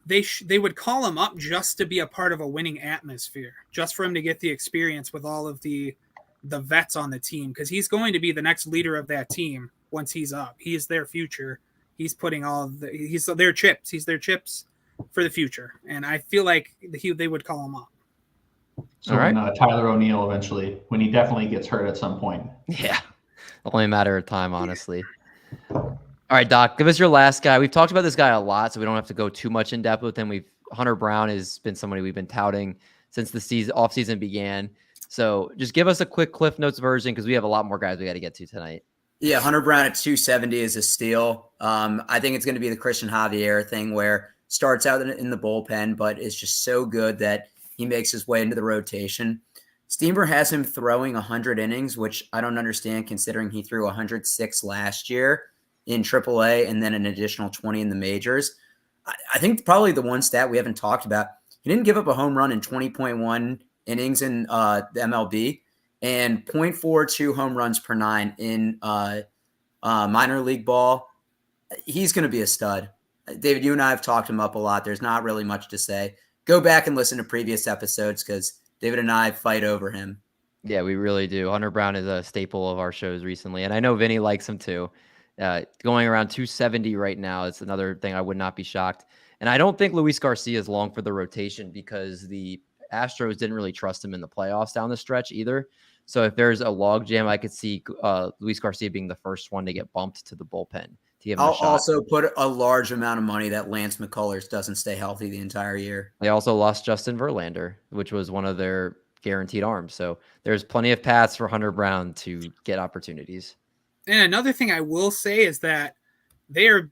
they would call him up just to be a part of a winning atmosphere, just for him to get the experience with all of the vets on the team, because he's going to be the next leader of that team once he's up. He is their future. He's putting he's their chips. He's their chips for the future, and I feel like they would call him up. So when Tyler O'Neill eventually, when he definitely gets hurt at some point. Yeah, only a matter of time, honestly. All right, Doc, give us your last guy. We've talked about this guy a lot, so we don't have to go too much in depth with him. Hunter Brown has been somebody we've been touting since the off season began. So just give us a quick Cliff Notes version, because we have a lot more guys we got to get to tonight. Yeah, Hunter Brown at 270 is a steal. I think it's going to be the Christian Javier thing, where starts out in the bullpen, but is just so good that he makes his way into the rotation. Steamer has him throwing 100 innings, which I don't understand, considering he threw 106 last year in AAA and then an additional 20 in the majors. I think probably the one stat we haven't talked about, he didn't give up a home run in 20.1 innings in the MLB, and 0.42 home runs per 9 in minor league ball. He's going to be a stud. David, you and I have talked him up a lot. There's not really much to say. Go back and listen to previous episodes, because David and I fight over him. Yeah, we really do. Hunter Brown is a staple of our shows recently, and I know Vinny likes him too. Going around 270 right now. It's another thing I would not be shocked. And I don't think Luis Garcia is long for the rotation, because the Astros didn't really trust him in the playoffs down the stretch either. So if there's a logjam, I could see Luis Garcia being the first one to get bumped to the bullpen to give him a shot. I'll also put a large amount of money that Lance McCullers doesn't stay healthy the entire year. They also lost Justin Verlander, which was one of their guaranteed arms. So there's plenty of paths for Hunter Brown to get opportunities. And another thing I will say is that the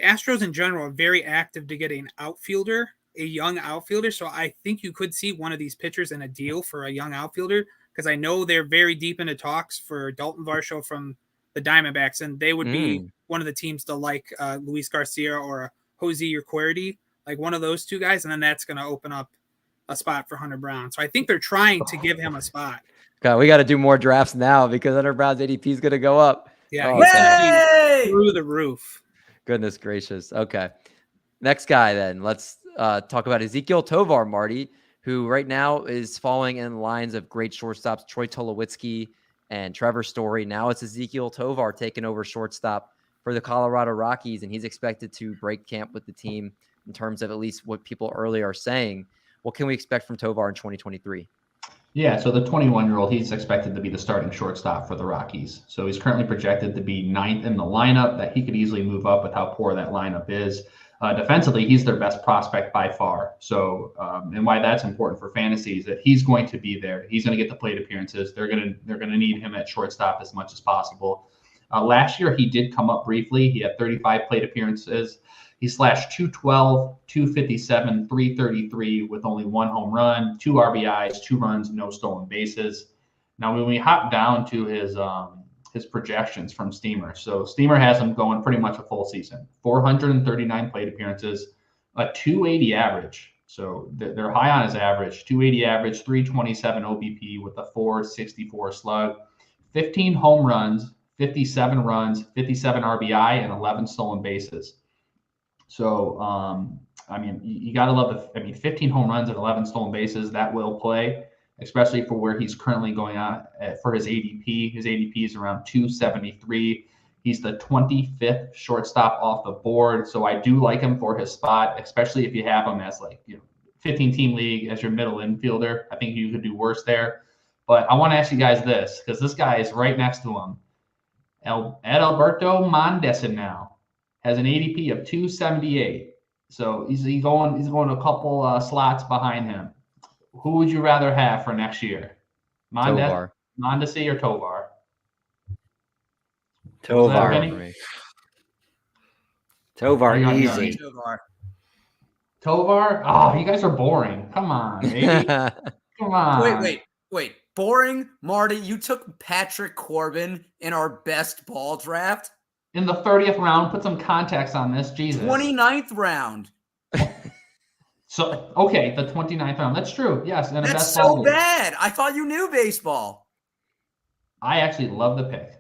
Astros in general are very active to get an outfielder, a young outfielder. So I think you could see one of these pitchers in a deal for a young outfielder, because I know they're very deep into talks for Dalton Varsho from the Diamondbacks, and they would be one of the teams to like Luis Garcia or Jose Urquidy, like one of those two guys, and then that's going to open up a spot for Hunter Brown. So I think they're trying to give him a spot. God, we got to do more drafts now, because Hunter Brown's ADP is going to go up. Yeah, he's gonna be through the roof. Goodness gracious. Okay. Next guy then. Let's talk about Ezequiel Tovar, Marty, who right now is falling in lines of great shortstops, Troy Tulowitzki and Trevor Story. Now it's Ezequiel Tovar taking over shortstop for the Colorado Rockies, and he's expected to break camp with the team in terms of at least what people early are saying. What can we expect from Tovar in 2023? Yeah, so the 21-year-old, he's expected to be the starting shortstop for the Rockies. So he's currently projected to be 9th in the lineup, that he could easily move up with how poor that lineup is. Defensively, he's their best prospect by far. So, and why that's important for fantasy is that he's going to be there. He's going to get the plate appearances. They're going to need him at shortstop as much as possible. Last year, he did come up briefly. He had 35 plate appearances. He slashed 212, 257, 333 with only 1 home run, 2 RBIs, 2 runs, no stolen bases. Now, when we hop down to his projections from Steamer, so Steamer has him going pretty much a full season, 439 plate appearances, a 280 average. So they're high on his average, 280 average, 327 OBP with a 464 slug, 15 home runs, 57 runs, 57 RBI, and 11 stolen bases. So, I mean, you got to love 15 home runs and 11 stolen bases, that will play, especially for where he's currently going on for his ADP. His ADP is around 273. He's the 25th shortstop off the board. So I do like him for his spot, especially if you have him as 15-team league as your middle infielder. I think you could do worse there. But I want to ask you guys this, because this guy is right next to him. Adalberto Mondesi now has an ADP of 278. So he's going a couple slots behind him. Who would you rather have for next year? Tovar. Mondesi or Tovar? Tovar. Tovar, easy. Tovar? Oh, you guys are boring. Come on, baby. Come on. Wait. boring, Marty. You took Patrick Corbin in our best ball draft. In the 30th round, put some context on this. Jesus. 29th round. So, okay, the 29th round. That's true. Yes. And That's best so ball league. bad. I thought you knew baseball. I actually love the pick.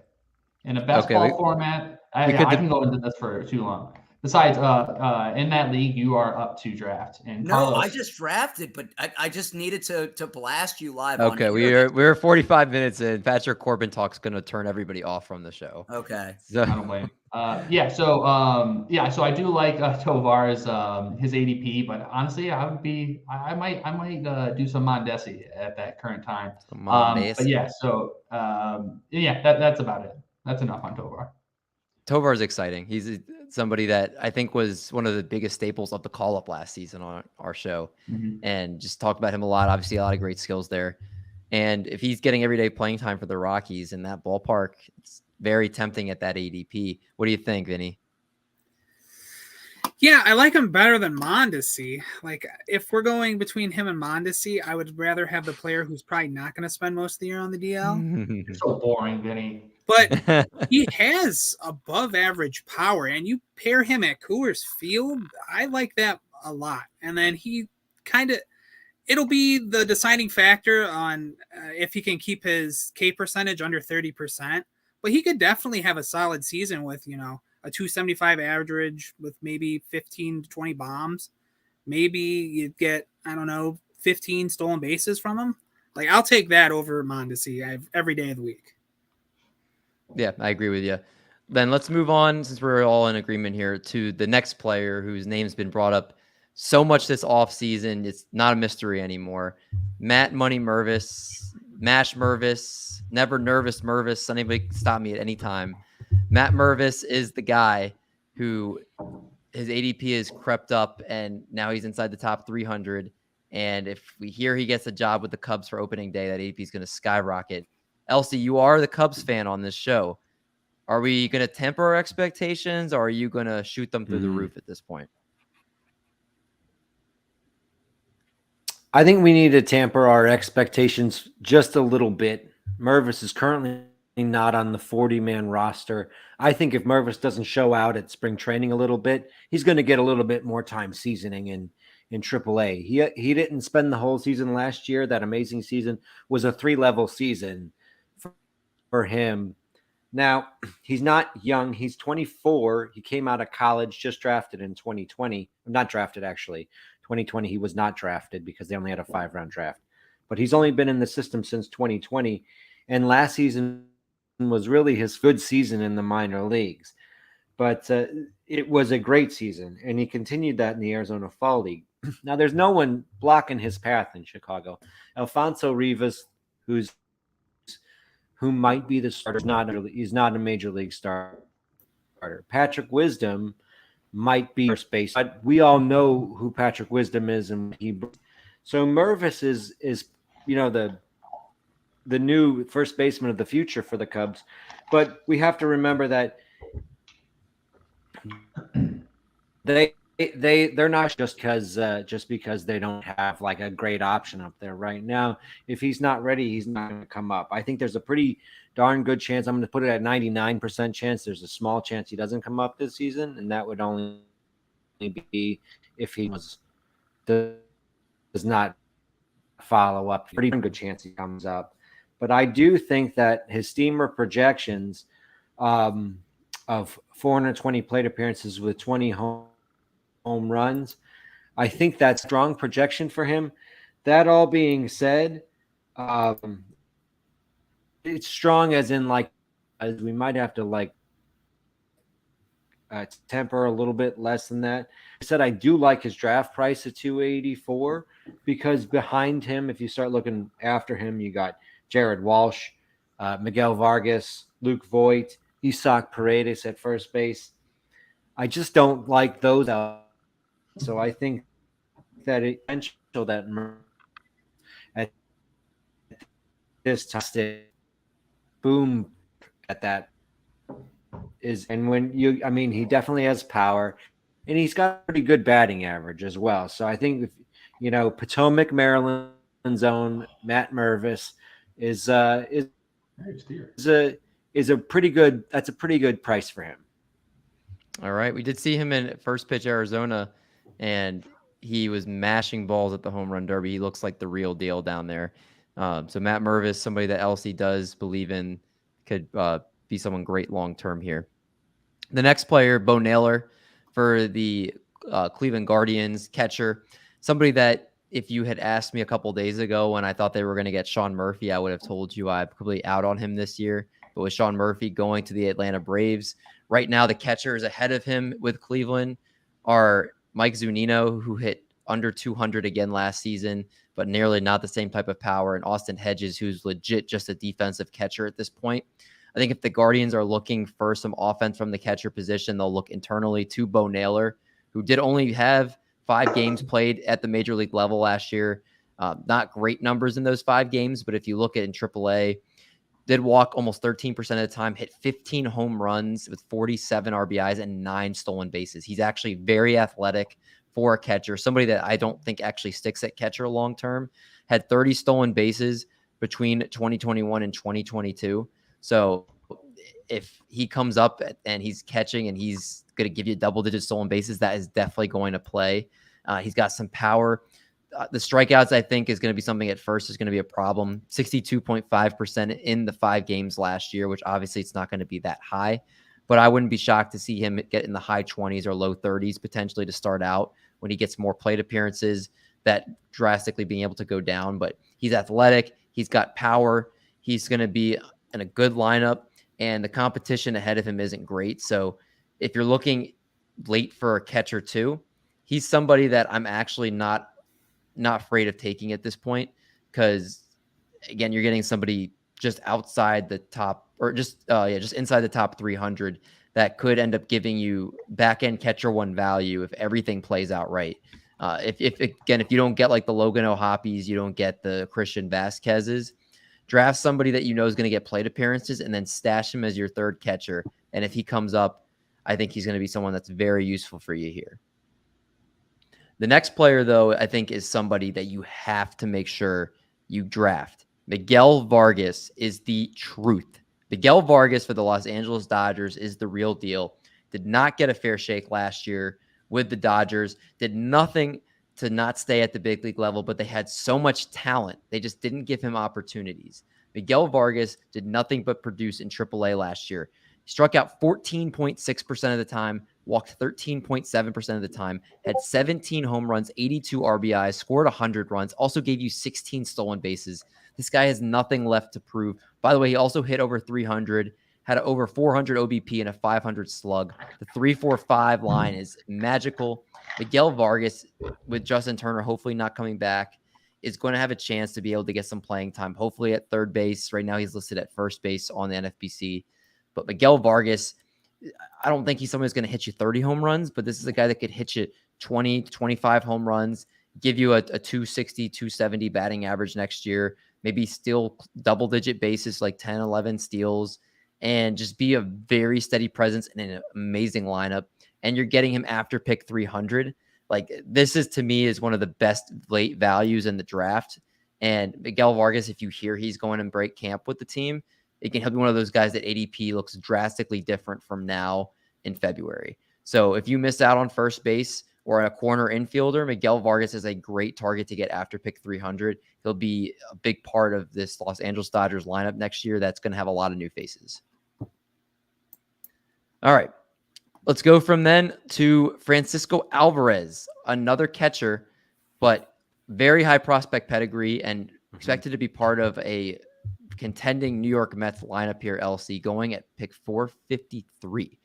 In a best ball format, I can go into this for too long. Besides, in that league, you are up to draft. And No, Carlos, I just drafted, but I just needed to blast you live. Okay, on we're 45 minutes in. Patrick Corbin talk's going to turn everybody off from the show. Okay. So, I don't blame. So I do like Tovar's his ADP, but honestly, I might do some Mondesi at that current time. But yeah, so that's about it. That's enough on Tovar. Tovar is exciting. He's somebody that I think was one of the biggest staples of the call-up last season on our show, and just talked about him a lot. Obviously, a lot of great skills there. And if he's getting everyday playing time for the Rockies in that ballpark, it's very tempting at that ADP. What do you think, Vinny? Yeah, I like him better than Mondesi. Like, if we're going between him and Mondesi, I would rather have the player who's probably not going to spend most of the year on the DL. You're so boring, Vinny. But he has above average power, and you pair him at Coors Field, I like that a lot. And then he it'll be the deciding factor on if he can keep his K percentage under 30%. But he could definitely have a solid season with, a 275 average with maybe 15 to 20 bombs. Maybe you get, 15 stolen bases from him. Like, I'll take that over Mondesi every day of the week. Yeah, I agree with you. Then let's move on, since we're all in agreement here, to the next player whose name's been brought up so much this offseason. It's not a mystery anymore. Matt Money Mervis, Mash Mervis, Never Nervous Mervis. Anybody can stop me at any time. Matt Mervis is the guy who his ADP has crept up, and now he's inside the top 300. And if we hear he gets a job with the Cubs for opening day, that ADP is going to skyrocket. Elsie, you are the Cubs fan on this show. Are we going to temper our expectations, or are you going to shoot them through the roof at this point? I think we need to tamper our expectations just a little bit. Mervis is currently not on the 40-man roster. I think if Mervis doesn't show out at spring training a little bit, he's going to get a little bit more time seasoning in AAA. He didn't spend the whole season last year. That amazing season was a 3-level season for him. Now, he's not young. He's 24. He came out of college, just drafted in 2020. Not drafted, actually. 2020, he was not drafted because they only had a 5-round draft. But he's only been in the system since 2020. And last season was really his good season in the minor leagues. But it was a great season, and he continued that in the Arizona Fall League. Now, there's no one blocking his path in Chicago. Alfonso Rivas, who might be the starter, he's not a major league starter. Patrick Wisdom might be first base, but we all know who Patrick Wisdom is, and so Mervis is the new first baseman of the future for the Cubs. But we have to remember that they're not just because they don't have like a great option up there right now. If he's not ready, he's not going to come up. I think there's a pretty darn good chance. I'm going to put it at 99% chance. There's a small chance he doesn't come up this season, and that would only be if he does not follow up. Pretty good chance he comes up. But I do think that his steamer projections of 420 plate appearances with 20 home runs, I think that's a strong projection for him. That all being said, it's strong as in as we might have to temper a little bit less than that. I said I do like his draft price at 284 because behind him, if you start looking after him, you got Jared Walsh, Miguel Vargas, Luke Voigt, Isaac Paredes at first base. I just don't like those out. So I think that potential that at this time, boom, at that is, and when he definitely has power, and he's got a pretty good batting average as well. So I think Potomac, Maryland's own Matt Mervis is Nice. a pretty good. That's a pretty good price for him. All right. We did see him in first pitch Arizona, and he was mashing balls at the home run derby. He looks like the real deal down there. So Matt Mervis, somebody that LC does believe in, could be someone great long-term here. The next player, Bo Naylor for the Cleveland Guardians, catcher. Somebody that if you had asked me a couple days ago when I thought they were going to get Sean Murphy, I would have told you I'm probably out on him this year. But with Sean Murphy going to the Atlanta Braves, right now the catchers ahead of him with Cleveland are Mike Zunino, who hit under 200 again last season, but nearly not the same type of power, and Austin Hedges, who's legit just a defensive catcher at this point. I think if the Guardians are looking for some offense from the catcher position, they'll look internally to Bo Naylor, who did only have 5 games played at the major league level last year. Not great numbers in those 5 games, but if you look at in AAA, did walk almost 13% of the time, hit 15 home runs with 47 RBIs and 9 stolen bases. He's actually very athletic for a catcher, somebody that I don't think actually sticks at catcher long-term. Had 30 stolen bases between 2021 and 2022. So if he comes up and he's catching and he's going to give you double-digit stolen bases, that is definitely going to play. He's got some power. The strikeouts, I think, is going to be something at first is going to be a problem. 62.5% in the 5 games last year, which obviously it's not going to be that high. But I wouldn't be shocked to see him get in the high 20s or low 30s potentially to start out when he gets more plate appearances, that drastically being able to go down. But he's athletic. He's got power. He's going to be in a good lineup, and the competition ahead of him isn't great. So if you're looking late for a catcher too, he's somebody that I'm actually not afraid of taking at this point, because again, you're getting somebody just outside the top, or just inside the top 300 that could end up giving you back end catcher one value if everything plays out right. If you don't get like the Logan O'Hoppes, you don't get the Christian Vasquez's, draft somebody that you know is going to get plate appearances and then stash him as your third catcher. And if he comes up, I think he's going to be someone that's very useful for you here. The next player, though, I think is somebody that you have to make sure you draft. Miguel Vargas is the truth. Miguel Vargas for the Los Angeles Dodgers is the real deal. Did not get a fair shake last year with the Dodgers. Did nothing to not stay at the big league level, but they had so much talent. They just didn't give him opportunities. Miguel Vargas did nothing but produce in AAA last year. He struck out 14.6% of the time, walked 13.7% of the time, had 17 home runs, 82 RBIs, scored 100 runs, also gave you 16 stolen bases. This guy has nothing left to prove. By the way, he also hit over 300, had over 400 OBP and a 500 slug. The 3-4-5 line is magical. Miguel Vargas, with Justin Turner hopefully not coming back, is going to have a chance to be able to get some playing time, hopefully at third base. Right now he's listed at first base on the NFBC. But Miguel Vargas, I don't think he's someone who's going to hit you 30 home runs, but this is a guy that could hit you 20 to 25 home runs, give you a 260, 270 batting average next year, maybe steal double-digit bases like 10, 11 steals, and just be a very steady presence in an amazing lineup. And you're getting him after pick 300. Like, this is, to me, is one of the best late values in the draft. And Miguel Vargas, if you hear he's going to break camp with the team, it can help be one of those guys that ADP looks drastically different from now in February. So if you miss out on first base or a corner infielder, Miguel Vargas is a great target to get after pick 300. He'll be a big part of this Los Angeles Dodgers lineup next year. That's going to have a lot of new faces. All right, let's go from then to Francisco Alvarez, another catcher, but very high prospect pedigree and expected to be part of a contending New York Mets lineup here, LC, going at pick 453.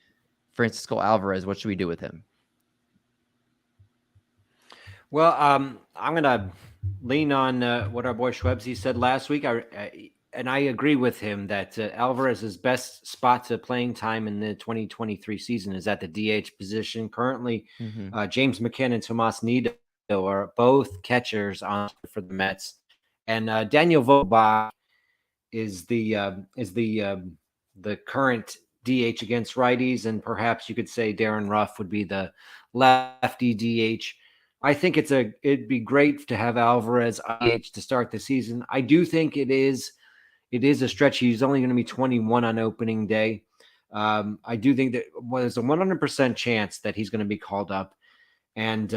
Francisco Alvarez, what should we do with him? Well, I'm going to lean on what our boy Schwebsy said last week. And I agree with him that Alvarez's best spot to playing time in the 2023 season is at the DH position. Currently, James McCann and Tomas Nido are both catchers on for the Mets. And Daniel Volpe is the current DH against righties, and perhaps you could say Darren Ruff would be the lefty DH. I think it'd be great to have Alvarez DH to start the season. I do think it is it is a stretch. He's only going to be 21 on opening day. I do think that there's a 100% chance that he's going to be called up. And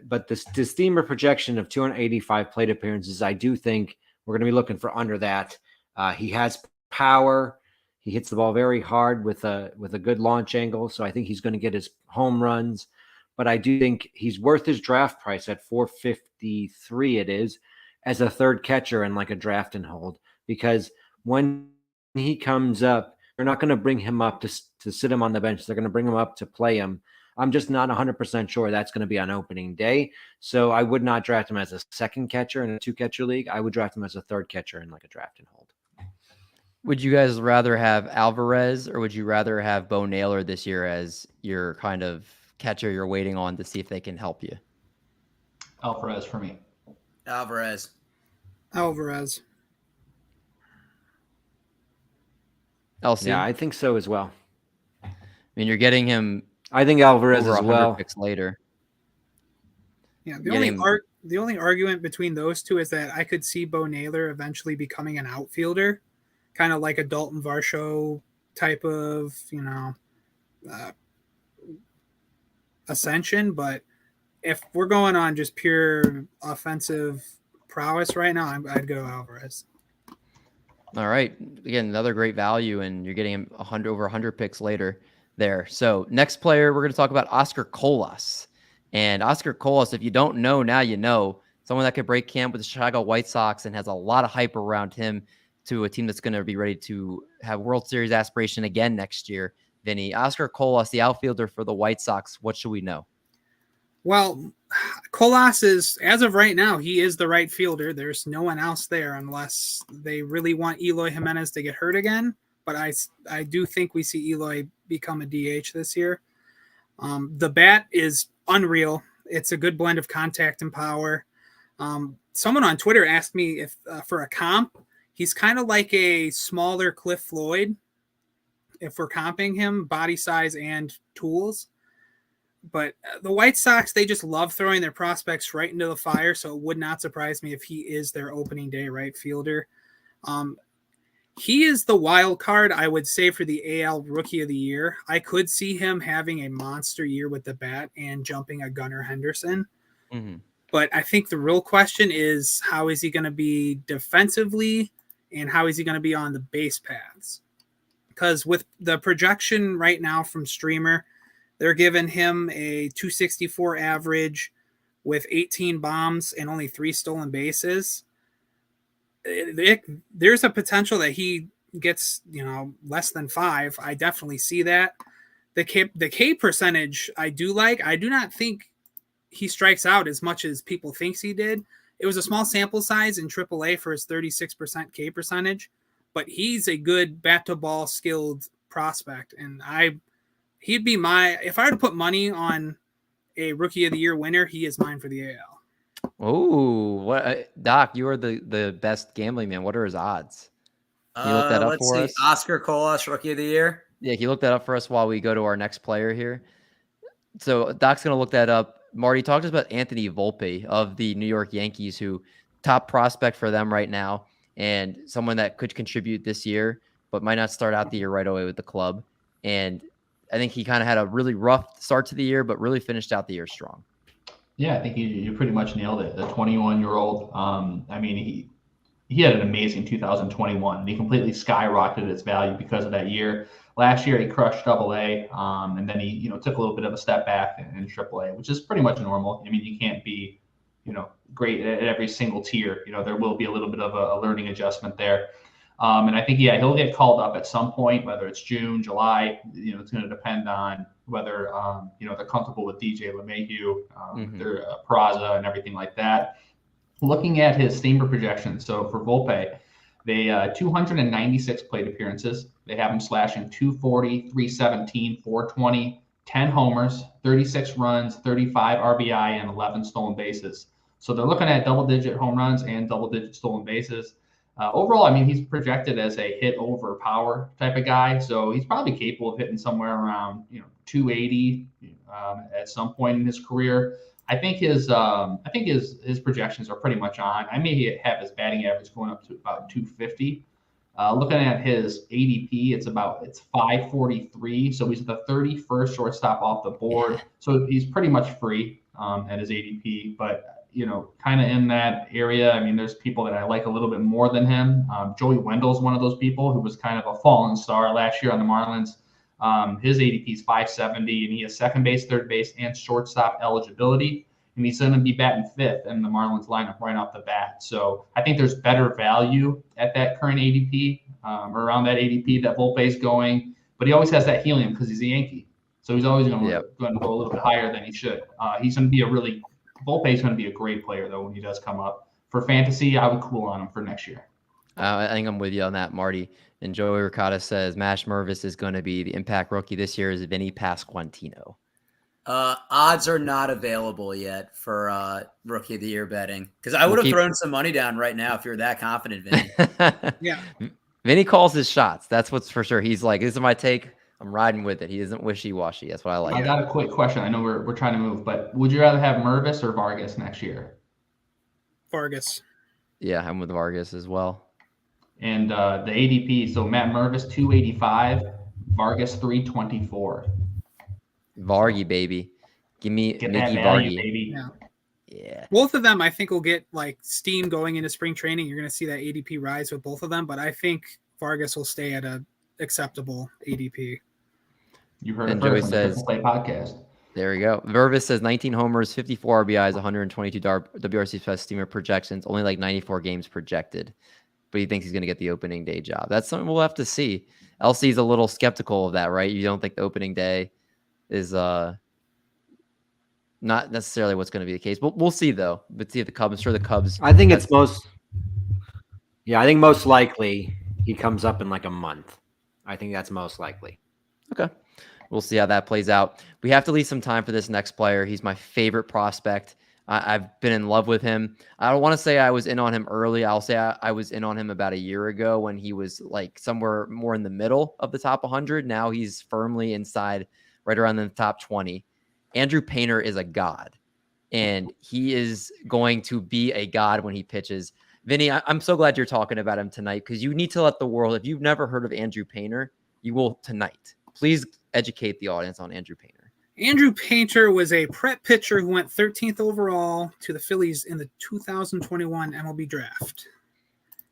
but this steamer projection of 285 plate appearances, I do think we're going to be looking for under that. He has power. He hits the ball very hard with a good launch angle. So I think he's going to get his home runs. But I do think he's worth his draft price at $453. It is as a third catcher in like a draft and hold, because when he comes up, they're not going to bring him up to sit him on the bench. They're going to bring him up to play him. I'm just not 100% sure that's going to be on opening day. So I would not draft him as a second catcher in a 2-catcher league. I would draft him as a third catcher in like a draft and hold. Would you guys rather have Alvarez or would you rather have Bo Naylor this year as your kind of catcher you're waiting on to see if they can help you? Alvarez for me. Alvarez. LC? Yeah, I think so as well. I mean, you're getting him. I think Alvarez over as well. picks later. Yeah, the only argument between those two is that I could see Bo Naylor eventually becoming an outfielder, kind of like a Dalton Varsho type of, ascension. But if we're going on just pure offensive prowess right now, I'd go Alvarez. All right. Again, another great value, and you're getting him over 100 picks later there. So next player, we're going to talk about Oscar Colas. And Oscar Colas, if you don't know, now you know. Someone that could break camp with the Chicago White Sox and has a lot of hype around him to a team that's going to be ready to have World Series aspiration again next year. Vinny, Oscar Colas, the outfielder for the White Sox, what should we know? Well, Colas is, as of right now, he is the right fielder. There's no one else there unless they really want Eloy Jimenez to get hurt again. But I do think we see Eloy become a DH this year. The bat is unreal. It's a good blend of contact and power. Someone on Twitter asked me if for a comp, he's kind of like a smaller Cliff Floyd. If we're comping him, body size and tools. But the White Sox, they just love throwing their prospects right into the fire, so it would not surprise me if he is their opening day right fielder. He is the wild card, I would say, for the AL Rookie of the Year. I could see him having a monster year with the bat and jumping a Gunnar Henderson. Mm-hmm. But I think the real question is, how is he going to be defensively and how is he going to be on the base paths? Because with the projection right now from Streamer, they're giving him a 264 average with 18 bombs and only 3 stolen bases. There's a potential that he gets, less than 5. I definitely see that. The K percentage I do like. I do not think he strikes out as much as people thinks he did. It was a small sample size in AAA for his 36% K percentage, but he's a good bat to ball skilled prospect, and he'd be if I were to put money on a Rookie of the Year winner, he is mine for the AL. Oh, what, Doc? You are the best gambling man. What are his odds? Can you look that up for us? Oscar Colas, Rookie of the Year. Yeah, can you look that up for us while we go to our next player here? So Doc's going to look that up. Marty, talk to us about Anthony Volpe of the New York Yankees, who top prospect for them right now, and someone that could contribute this year, but might not start out the year right away with the club. And I think he kind of had a really rough start to the year, but really finished out the year strong. Yeah, I think you pretty much nailed it. The 21-year-old, he had an amazing 2021, and he completely skyrocketed its value because of that year. Last year, he crushed AA, and then he, took a little bit of a step back in AAA, which is pretty much normal. I mean, you can't be, great at every single tier. There will be a little bit of a learning adjustment there. And I think, he'll get called up at some point, whether it's June, July. It's going to depend on whether, they're comfortable with DJ LeMahieu, their Peraza and everything like that. Looking at his steamer projections, so for Volpe, they 296 plate appearances. They have him slashing 240, 317, 420, 10 homers, 36 runs, 35 RBI, and 11 stolen bases. So they're looking at double-digit home runs and double-digit stolen bases. Overall, he's projected as a hit over power type of guy, so he's probably capable of hitting somewhere around 280 at some point in his career. I think his projections are pretty much on. I may have his batting average going up to about 250 Looking at his ADP, it's 543. So he's the 31st shortstop off the board. Yeah. So he's pretty much free at his ADP. But, kind of in that area, I mean, there's people that I like a little bit more than him. Joey Wendell's one of those people who was kind of a fallen star last year on the Marlins. His ADP is 570, and he has second base, third base, and shortstop eligibility. And he's going to be batting fifth in the Marlins lineup right off the bat. So I think there's better value at that current ADP, or around that ADP that Volpe is going. But he always has that helium because he's a Yankee. So he's always going to go a little bit higher than he should. He's going to be Volpe is going to be a great player, though, when he does come up. For fantasy, I would cool on him for next year. I think I'm with you on that, Marty. And Joey Ricotta says Mash Mervis is going to be the impact rookie this year is Vinny Pasquantino. Odds are not available yet for rookie of the year betting because I would have thrown some money down right now if you're that confident, Vinny. Yeah. Vinny calls his shots. That's what's for sure. He's like, this is my take. I'm riding with it. He isn't wishy-washy. That's what I like. I got a quick question. I know we're trying to move, but would you rather have Mervis or Vargas next year? Vargas. Yeah, I'm with Vargas as well. And the ADP, so Matt Mervis 285, Vargas 324. Vargy, baby. Give me Get Mickey that value, Vargy. baby. Yeah. Both of them, I think, will get like steam going into spring training. You're going to see that ADP rise with both of them, but I think Vargas will stay at a acceptable ADP. You heard And it Joey first says, on the Play podcast. There we go. Mervis says 19 homers, 54 RBIs, 122 WRC plus steamer projections, only like 94 games projected. But he thinks he's going to get the opening day job. That's something we'll have to see. LC's a little skeptical of that, right? You don't think the opening day is not necessarily what's going to be the case. But we'll see, though. But see if the Cubs, I'm sure the Cubs. I think it's most likely he comes up in like a month. I think that's most likely. Okay. We'll see how that plays out. We have to leave some time for this next player. He's my favorite prospect. I've been in love with him. I don't want to say I was in on him early. I'll say I was in on him about a year ago when he was like somewhere more in the middle of the top 100. Now he's firmly inside, right around the top 20. Andrew Painter is a god, and he is going to be a god when he pitches. Vinny, I'm so glad you're talking about him tonight because you need to let the world, if you've never heard of Andrew Painter, you will tonight. Please educate the audience on Andrew Painter. Andrew Painter was a prep pitcher who went 13th overall to the Phillies in the 2021 MLB draft.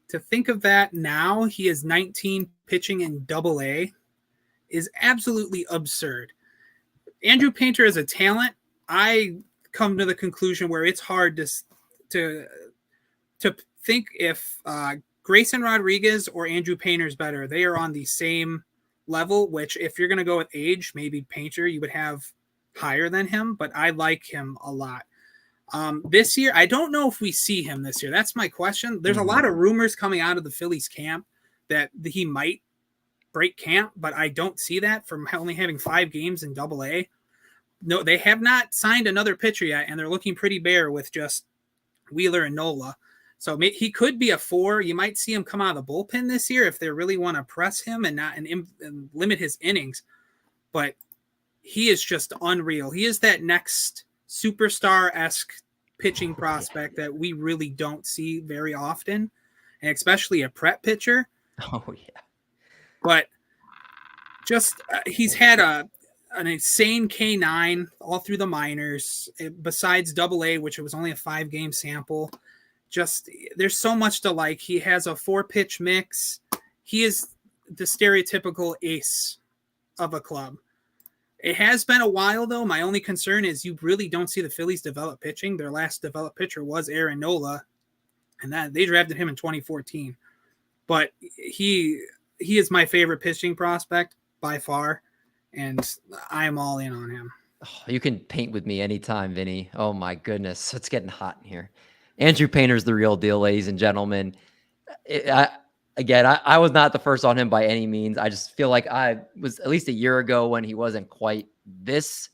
To think of that now, he is 19 pitching in Double-A is absolutely absurd. Andrew Painter is a talent. I come to the conclusion where it's hard to think if Grayson Rodriguez or Andrew Painter is better. They are on the same level, which if you're going to go with age, maybe Painter you would have higher than him, but I like him a lot. This year, I don't know if we see him this year. That's my question. There's a lot of rumors coming out of the Phillies camp that he might break camp, but I don't see that from only having 5 games in Double-A. No, they have not signed another pitcher yet, and they're looking pretty bare with just Wheeler and Nola. So he could be a 4. You might see him come out of the bullpen this year if they really want to press him and limit his innings. But he is just unreal. He is that next superstar-esque pitching prospect that we really don't see very often, and especially a prep pitcher. Oh, yeah. But just he's had an insane K9 all through the minors, besides Double-A, which it was only a 5-game sample. Just there's so much to like. He has a 4-pitch mix. He is the stereotypical ace of a club. It has been a while, though. My only concern is you really don't see the Phillies develop pitching. Their last developed pitcher was Aaron Nola, and that they drafted him in 2014. But he is my favorite pitching prospect by far, and I'm all in on him. Oh, you can paint with me anytime, Vinny. Oh, my goodness. It's getting hot in here. Andrew Painter's the real deal, ladies and gentlemen. I was not the first on him by any means. I just feel like I was at least a year ago when he wasn't quite this,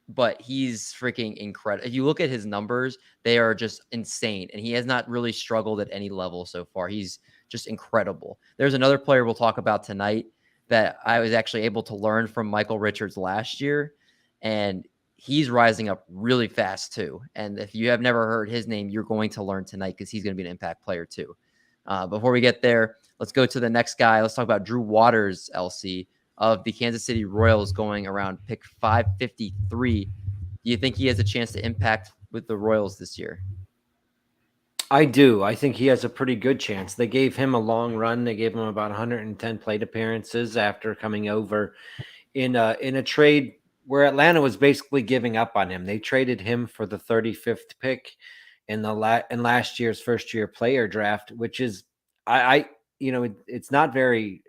but he's freaking incredible. If you look at his numbers, they are just insane, and he has not really struggled at any level so far. He's just incredible. There's another player we'll talk about tonight that I was actually able to learn from Michael Richards last year, and he's rising up really fast too. And if you have never heard his name, you're going to learn tonight because he's going to be an impact player too. Before we get there, let's go to the next guy. Let's talk about Drew Waters, LC, of the Kansas City Royals, going around pick 553. Do you think he has a chance to impact with the Royals this year? I do. I think he has a pretty good chance. They gave him a long run. They gave him about 110 plate appearances after coming over in a trade where Atlanta was basically giving up on him. They traded him for the 35th pick in last year's first-year player draft, which is it's not very.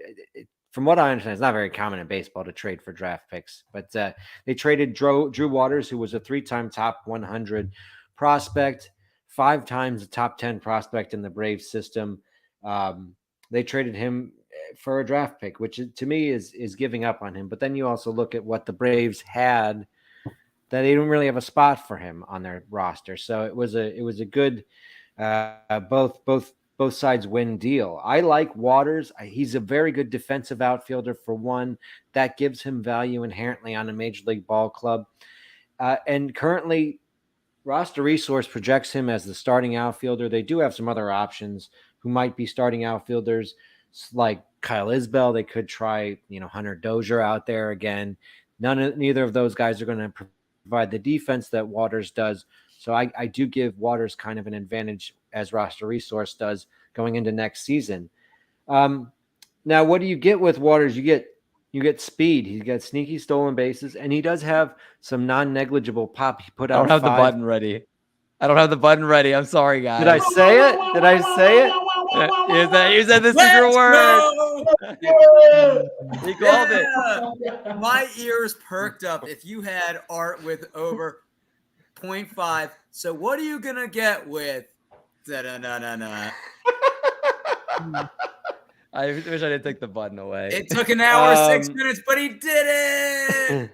From what I understand, it's not very common in baseball to trade for draft picks. But they traded Drew Waters, who was a 3-time top 100 prospect, 5 times a top 10 prospect in the Braves system. They traded him for a draft pick, which to me is giving up on him. But then you also look at what the Braves had, that they didn't really have a spot for him on their roster. So it was a good both sides win deal. I like Waters. He's a very good defensive outfielder for one. That gives him value inherently on a major league ball club. And currently, Roster Resource projects him as the starting outfielder. They do have some other options who might be starting outfielders, like Kyle Isbell. They could try, Hunter Dozier out there again. Neither of those guys are going to provide the defense that Waters does. So I do give Waters kind of an advantage, as Roster Resource does, going into next season. Now, what do you get with Waters? You get speed. He's got sneaky stolen bases, and he does have some non-negligible pop. He put out. I don't have the button ready. I'm sorry, guys. Did I say it? You said the secret word. He called it. My ears perked up. If you had Art with over 0.5, so what are you gonna get with? Da-da-da-da-da. I wish I didn't take the button away. It took an hour, 6 minutes, but he did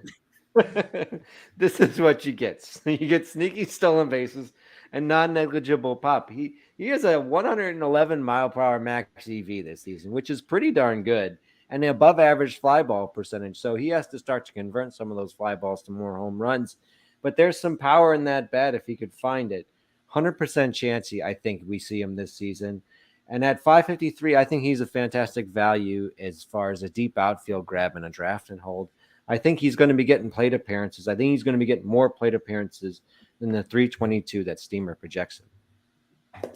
it. This is what you get. You get sneaky stolen bases and non-negligible pop. He has a 111 mile per hour max EV this season, which is pretty darn good, and an above average fly ball percentage. So he has to start to convert some of those fly balls to more home runs. But there's some power in that bat if he could find it. 100% chance I think we see him this season. And at 553, I think he's a fantastic value as far as a deep outfield grab in a draft and hold. I think he's going to be getting plate appearances. I think he's going to be getting more plate appearances than the 322 that Steamer projects him.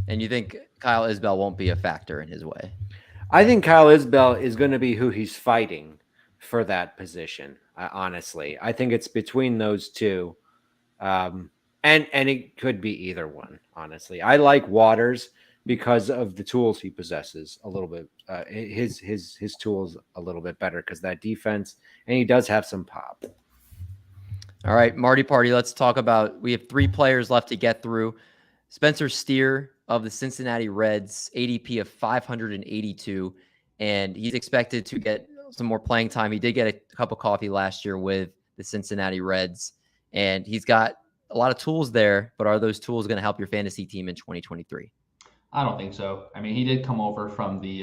And you think Kyle Isbell won't be a factor in his way? I think Kyle Isbell is going to be who he's fighting for that position, honestly. I think it's between those two. And it could be either one, honestly. I like Waters because of the tools he possesses a little bit. His tools a little bit better because that defense, and he does have some pop. All right, Marty Party, let's talk about, we have 3 players left to get through. Spencer Steer of the Cincinnati Reds, ADP of 582, and he's expected to get some more playing time. He did get a cup of coffee last year with the Cincinnati Reds, and he's got a lot of tools there, but are those tools going to help your fantasy team in 2023? I don't think so. I mean, he did come over from the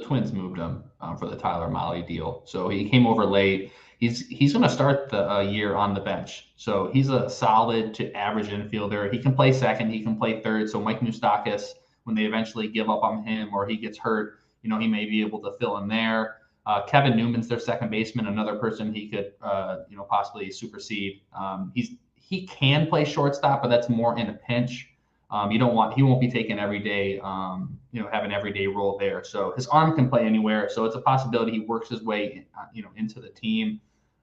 Twins moved him for the Tyler Mahle deal. So he came over late. He's going to start the year on the bench. So he's a solid to average infielder. He can play second. He can play third. So Mike Moustakas, when they eventually give up on him or he gets hurt, he may be able to fill in there. Kevin Newman's their second baseman, another person he could, possibly supersede. He can play shortstop, but that's more in a pinch. He won't be taken every day, have an everyday role there. So his arm can play anywhere. So it's a possibility he works his way, into the team.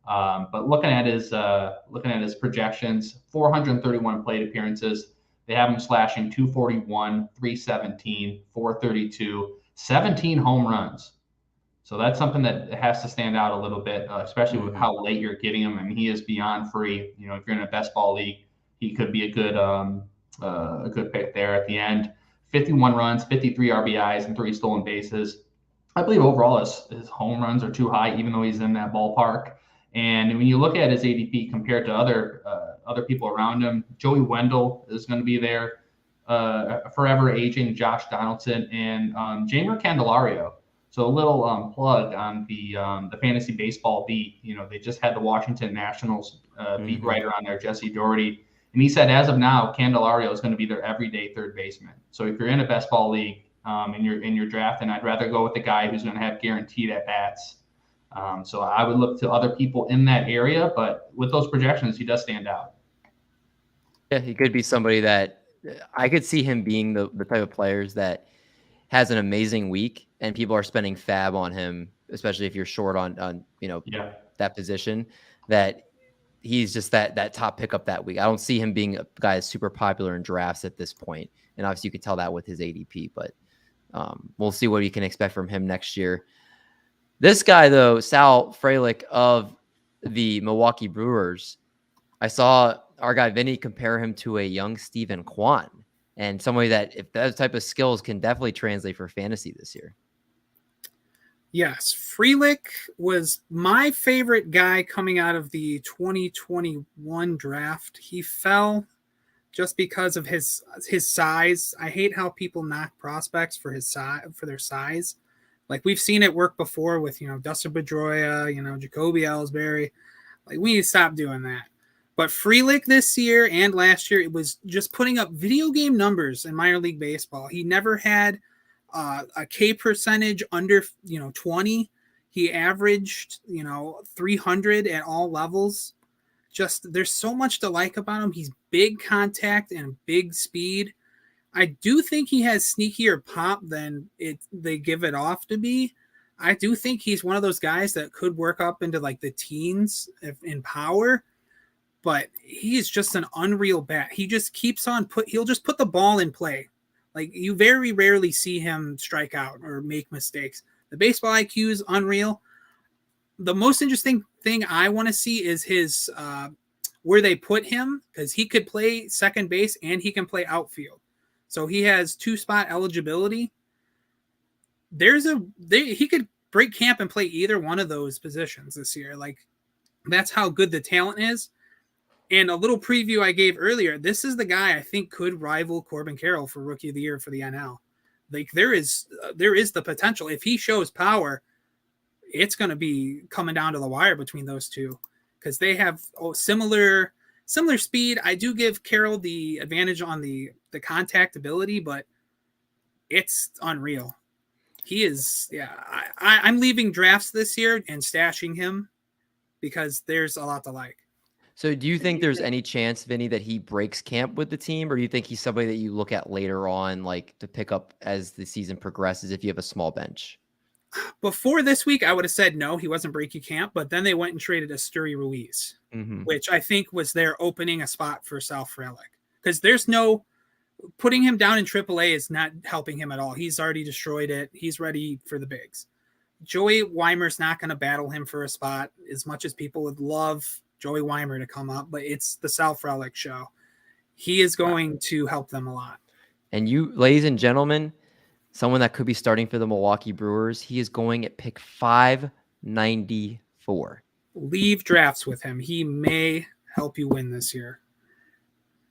But looking at his projections, 431 plate appearances. They have him slashing 241, 317, 432, 17 home runs. So that's something that has to stand out a little bit, especially with how late you're getting him. I mean, he is beyond free. If you're in a best ball league, he could be a good pick there at the end. 51 runs, 53 RBIs, and 3 stolen bases. I believe overall his home runs are too high, even though he's in that ballpark. And when you look at his ADP compared to other people around him, Joey Wendell is going to be there, forever aging Josh Donaldson, and Jeimer Candelario. So a little plug on the fantasy baseball beat. They just had the Washington Nationals beat writer on there, Jesse Doherty. And he said, as of now, Candelario is going to be their everyday third baseman. So if you're in a best ball league in your draft, and I'd rather go with the guy who's going to have guaranteed at bats. So I would look to other people in that area, but with those projections, he does stand out. Yeah, he could be somebody that I could see him being the type of players that has an amazing week and people are spending fab on him, especially if you're short on that position, that he's just that top pickup that week. I don't see him being a guy that's super popular in drafts at this point. And obviously you could tell that with his ADP, but we'll see what you can expect from him next year. This guy, though, Sal Frelick of the Milwaukee Brewers, I saw our guy Vinny compare him to a young Steven Kwan, and somebody that, if that type of skills, can definitely translate for fantasy this year. Yes, Frelick was my favorite guy coming out of the 2021 draft. He fell just because of his size. I hate how people knock prospects for their size. Like, we've seen it work before with, Dustin Pedroia, Jacoby Ellsbury. Like, we need to stop doing that. But Frelick this year and last year, it was just putting up video game numbers in minor league baseball. He never had a K percentage under 20. He averaged 300 at all levels. Just, there's so much to like about him. He's big contact and big speed. I do think he has sneakier pop than they give it off to be. I do think he's one of those guys that could work up into like the teens in power, but he's just an unreal bat. He just keeps on he'll just put the ball in play. Like, you very rarely see him strike out or make mistakes. The baseball IQ is unreal. The most interesting thing I want to see is his where they put him, because he could play second base and he can play outfield. So he has 2-spot eligibility. He could break camp and play either one of those positions this year. Like, that's how good the talent is. And a little preview I gave earlier, this is the guy I think could rival Corbin Carroll for Rookie of the Year for the NL. Like, there is the potential. If he shows power, it's going to be coming down to the wire between those two, because they have similar speed. I do give Carroll the advantage on the contact ability, but it's unreal. He is, I'm leaving drafts this year and stashing him because there's a lot to like. So do you think there's any chance, Vinny, that he breaks camp with the team, or do you think he's somebody that you look at later on, like to pick up as the season progresses if you have a small bench? Before this week, I would have said no, he wasn't breaking camp, but then they went and traded Asturi Ruiz, which I think was their opening a spot for Sal Frelick, because there's no putting him down in AAA is not helping him at all. He's already destroyed it. He's ready for the bigs. Joey Weimer's not going to battle him for a spot as much as people would love Joey Weimer to come up, but it's the Sal Frelick show. He is going to help them a lot. And you, ladies and gentlemen, someone that could be starting for the Milwaukee Brewers, he is going at pick 594. Leave drafts with him. He may help you win this year.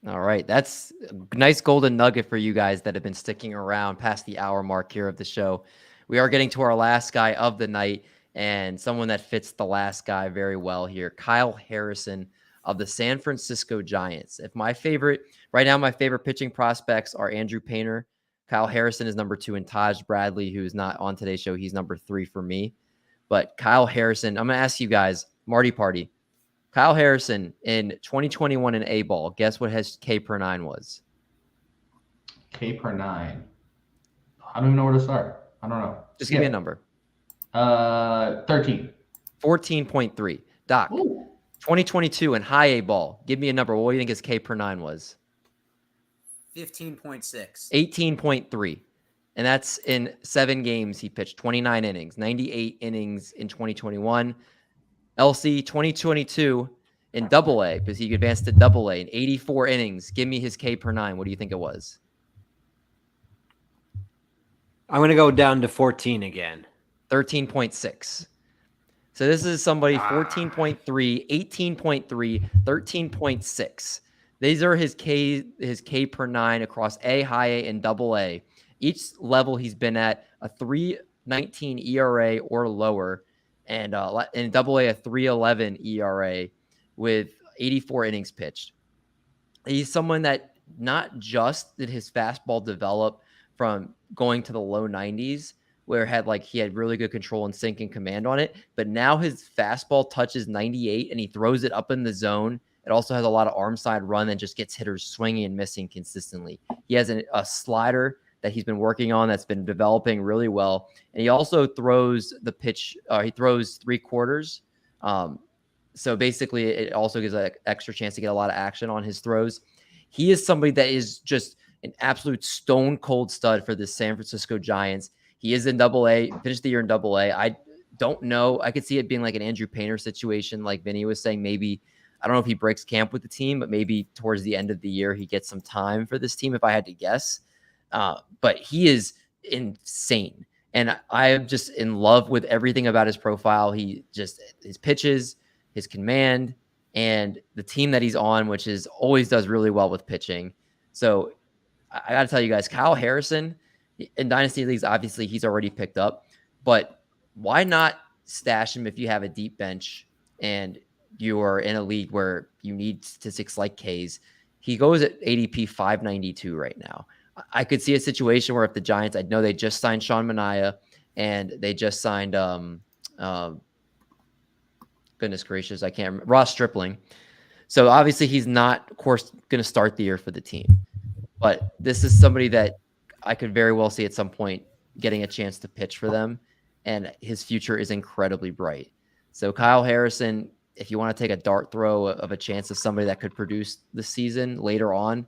All right. That's a nice golden nugget for you guys that have been sticking around past the hour mark here of the show. We are getting to our last guy of the night, and someone that fits the last guy very well here, Kyle Harrison of the San Francisco Giants. My favorite pitching prospects are Andrew Painter. Kyle Harrison is number 2, and Taj Bradley, who is not on today's show, he's number 3 for me. But Kyle Harrison, I'm going to ask you guys, Marty Party, Kyle Harrison in 2021 in A-ball, guess what his K per 9 was? K per 9. I don't even know where to start. I don't know. Just give me a number. 13. 14.3. Doc, Ooh. 2022 in high A-ball, give me a number. What do you think his K per 9 was? 15.6. 18.3. And that's in 7 games he pitched, 29 innings, 98 innings in 2021. LC 2022 in AA, because he advanced to AA in 84 innings. Give me his K per 9. What do you think it was? I'm going to go down to 14 again. 13.6. So this is somebody 14.3, 18.3, 13.6. These are his K per 9 across A, high A, and AA. Each level he's been at a 3.19 ERA or lower, and in AA a 3.11 ERA with 84 innings pitched. he's someone that not just did his fastball develop from going to the low 90s, where he had really good control and sync and command on it, but now his fastball touches 98 and he throws it up in the zone. It also has a lot of arm side run and just gets hitters swinging and missing consistently. He has a slider that he's been working on that's been developing really well. And he also throws the pitch. He throws 3/4. So basically it also gives an extra chance to get a lot of action on his throws. He is somebody that is just an absolute stone cold stud for the San Francisco Giants. He is in Double-A, finished the year in Double-A. I don't know. I could see it being like an Andrew Painter situation, like Vinny was saying. Maybe, I don't know if he breaks camp with the team, but maybe towards the end of the year, he gets some time for this team, if I had to guess. But he is insane. And I'm just in love with everything about his profile. His pitches, his command, and the team that he's on, which is always does really well with pitching. So I got to tell you guys, Kyle Harrison in Dynasty Leagues, obviously he's already picked up, but why not stash him if you have a deep bench and you're in a league where you need statistics like K's? He goes at ADP 592 right now. I could see a situation where if the Giants, I know they just signed Sean Manaea and they just signed, goodness gracious, I can't remember, Ross Stripling. So obviously he's not, of course, going to start the year for the team. But this is somebody that I could very well see at some point getting a chance to pitch for them, and his future is incredibly bright. So Kyle Harrison, if you want to take a dart throw of a chance of somebody that could produce this season later on,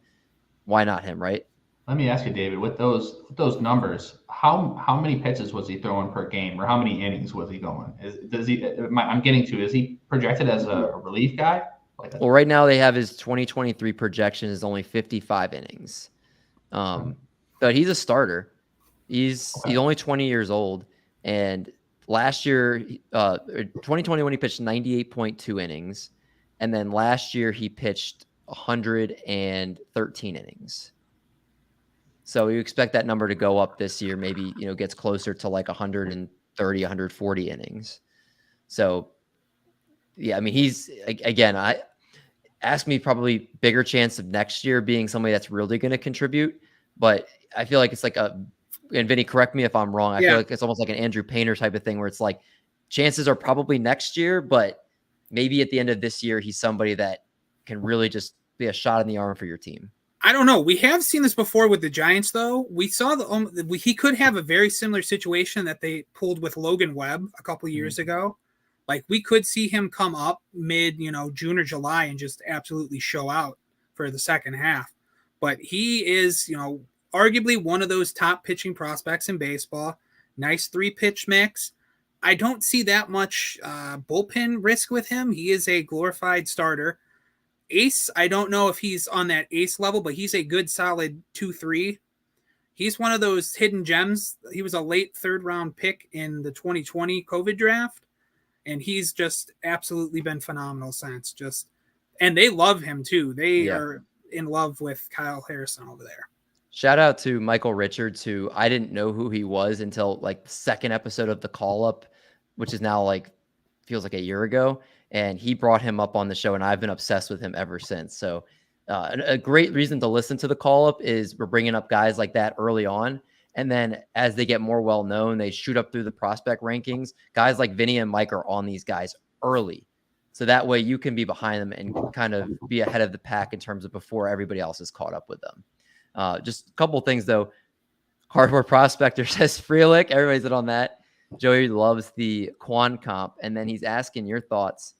why not him, right? Let me ask you, David, with those numbers, how many pitches was he throwing per game, or how many innings was he going? Is he projected as a relief guy? Well, right now they have his 2023 projection is only 55 innings. But he's a starter. He's only 20 years old. And last year, 2021, he pitched 98.2 innings. And then last year he pitched 113 innings. So you expect that number to go up this year, maybe, gets closer to like 130, 140 innings. So, yeah, I mean, he's, again, ask me probably bigger chance of next year being somebody that's really going to contribute. But I feel like it's like and Vinny, correct me if I'm wrong. I feel like it's almost like an Andrew Painter type of thing where it's like chances are probably next year, but maybe at the end of this year, he's somebody that can really just be a shot in the arm for your team. I don't know. We have seen this before with the Giants, though. We saw he could have a very similar situation that they pulled with Logan Webb a couple of years ago. Like, we could see him come up mid, June or July and just absolutely show out for the second half. But he is, arguably one of those top pitching prospects in baseball. Nice 3-pitch mix. I don't see that much bullpen risk with him. He is a glorified starter. Ace, I don't know if he's on that ace level, but he's a good solid 2-3. He's one of those hidden gems. He was a late 3rd-round pick in the 2020 COVID draft, and he's just absolutely been phenomenal since. And they love him too. They are in love with Kyle Harrison over there. Shout out to Michael Richards, who I didn't know who he was until like the second episode of the Call Up, which is now feels like a year ago. And he brought him up on the show, and I've been obsessed with him ever since. So a great reason to listen to the Call Up is we're bringing up guys like that early on. And then as they get more well-known, they shoot up through the prospect rankings. Guys like Vinny and Mike are on these guys early. So that way you can be behind them and kind of be ahead of the pack in terms of before everybody else is caught up with them. Just a couple of things, though. Hardcore Prospector says Frelick. Everybody's in on that. Joey loves the Kwan comp. And then he's asking your thoughts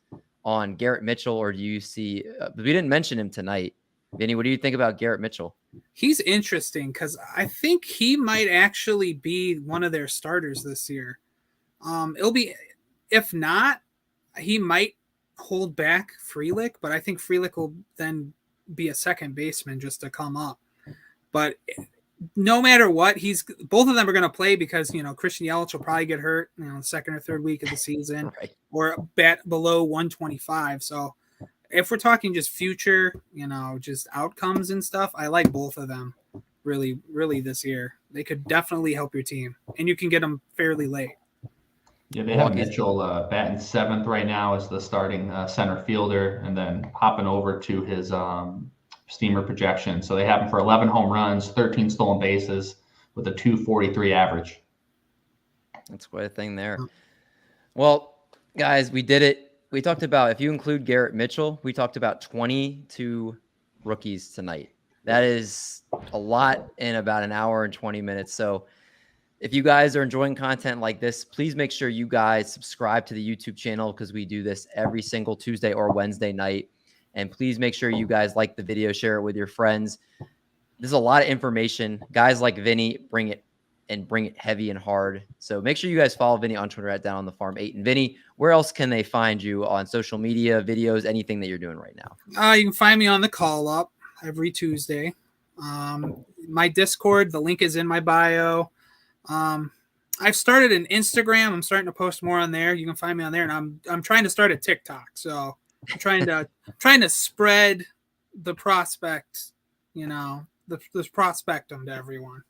on Garrett Mitchell, or do you see we didn't mention him tonight. Vinny, what do you think about Garrett Mitchell? He's interesting because I think he might actually be one of their starters this year. It'll be, if not, he might hold back Frelick, but I think Frelick will then be a second baseman just to come up. But no matter what, both of them are going to play because, Christian Yelich will probably get hurt, the second or third week of the season, right, or bat below 125. So if we're talking just future, just outcomes and stuff, I like both of them really, really this year. They could definitely help your team, and you can get them fairly late. Yeah, they have Mitchell batting 7th right now as the starting center fielder, and then hopping over to his steamer projection. So they have him for 11 home runs, 13 stolen bases with a 243 average. That's quite a thing there. Well, guys, we did it. We talked about, if you include Garrett Mitchell, we talked about 22 rookies tonight. That is a lot in about an hour and 20 minutes. So if you guys are enjoying content like this, please make sure you guys subscribe to the YouTube channel, because we do this every single Tuesday or Wednesday night. And please make sure you guys like the video, share it with your friends. There's a lot of information. Guys like Vinny bring it heavy and hard. So make sure you guys follow Vinny on Twitter at Down on the Farm 8. And Vinny, where else can they find you on social media, videos, anything that you're doing right now? You can find me on the Call Up every Tuesday. My Discord, the link is in my bio. I've started an Instagram. I'm starting to post more on there. You can find me on there, and I'm trying to start a TikTok. So I'm trying to spread the prospect, the prospectum to everyone.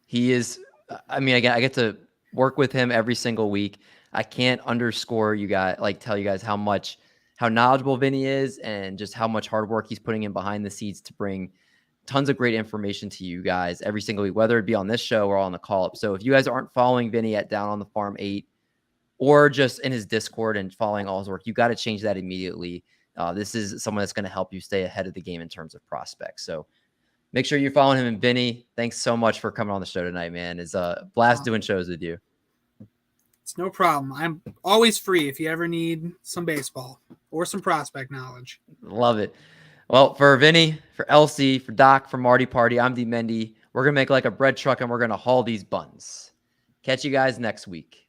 He is. I mean, I get to work with him every single week. I can't underscore tell you guys how knowledgeable Vinny is, and just how much hard work he's putting in behind the scenes to bring tons of great information to you guys every single week, whether it be on this show or on the Call Up. So if you guys aren't following Vinny at Down on the Farm 8, or just in his Discord and following all his work, you got to change that immediately. This is someone that's going to help you stay ahead of the game in terms of prospects. So make sure you're following him. And Vinny, thanks so much for coming on the show tonight, man. It's a blast doing shows with you. It's no problem. I'm always free if you ever need some baseball or some prospect knowledge. Love it. Well, for Vinny, for Elsie, for Doc, for Marty Party, I'm D Mendy. We're going to make like a bread truck, and we're going to haul these buns. Catch you guys next week.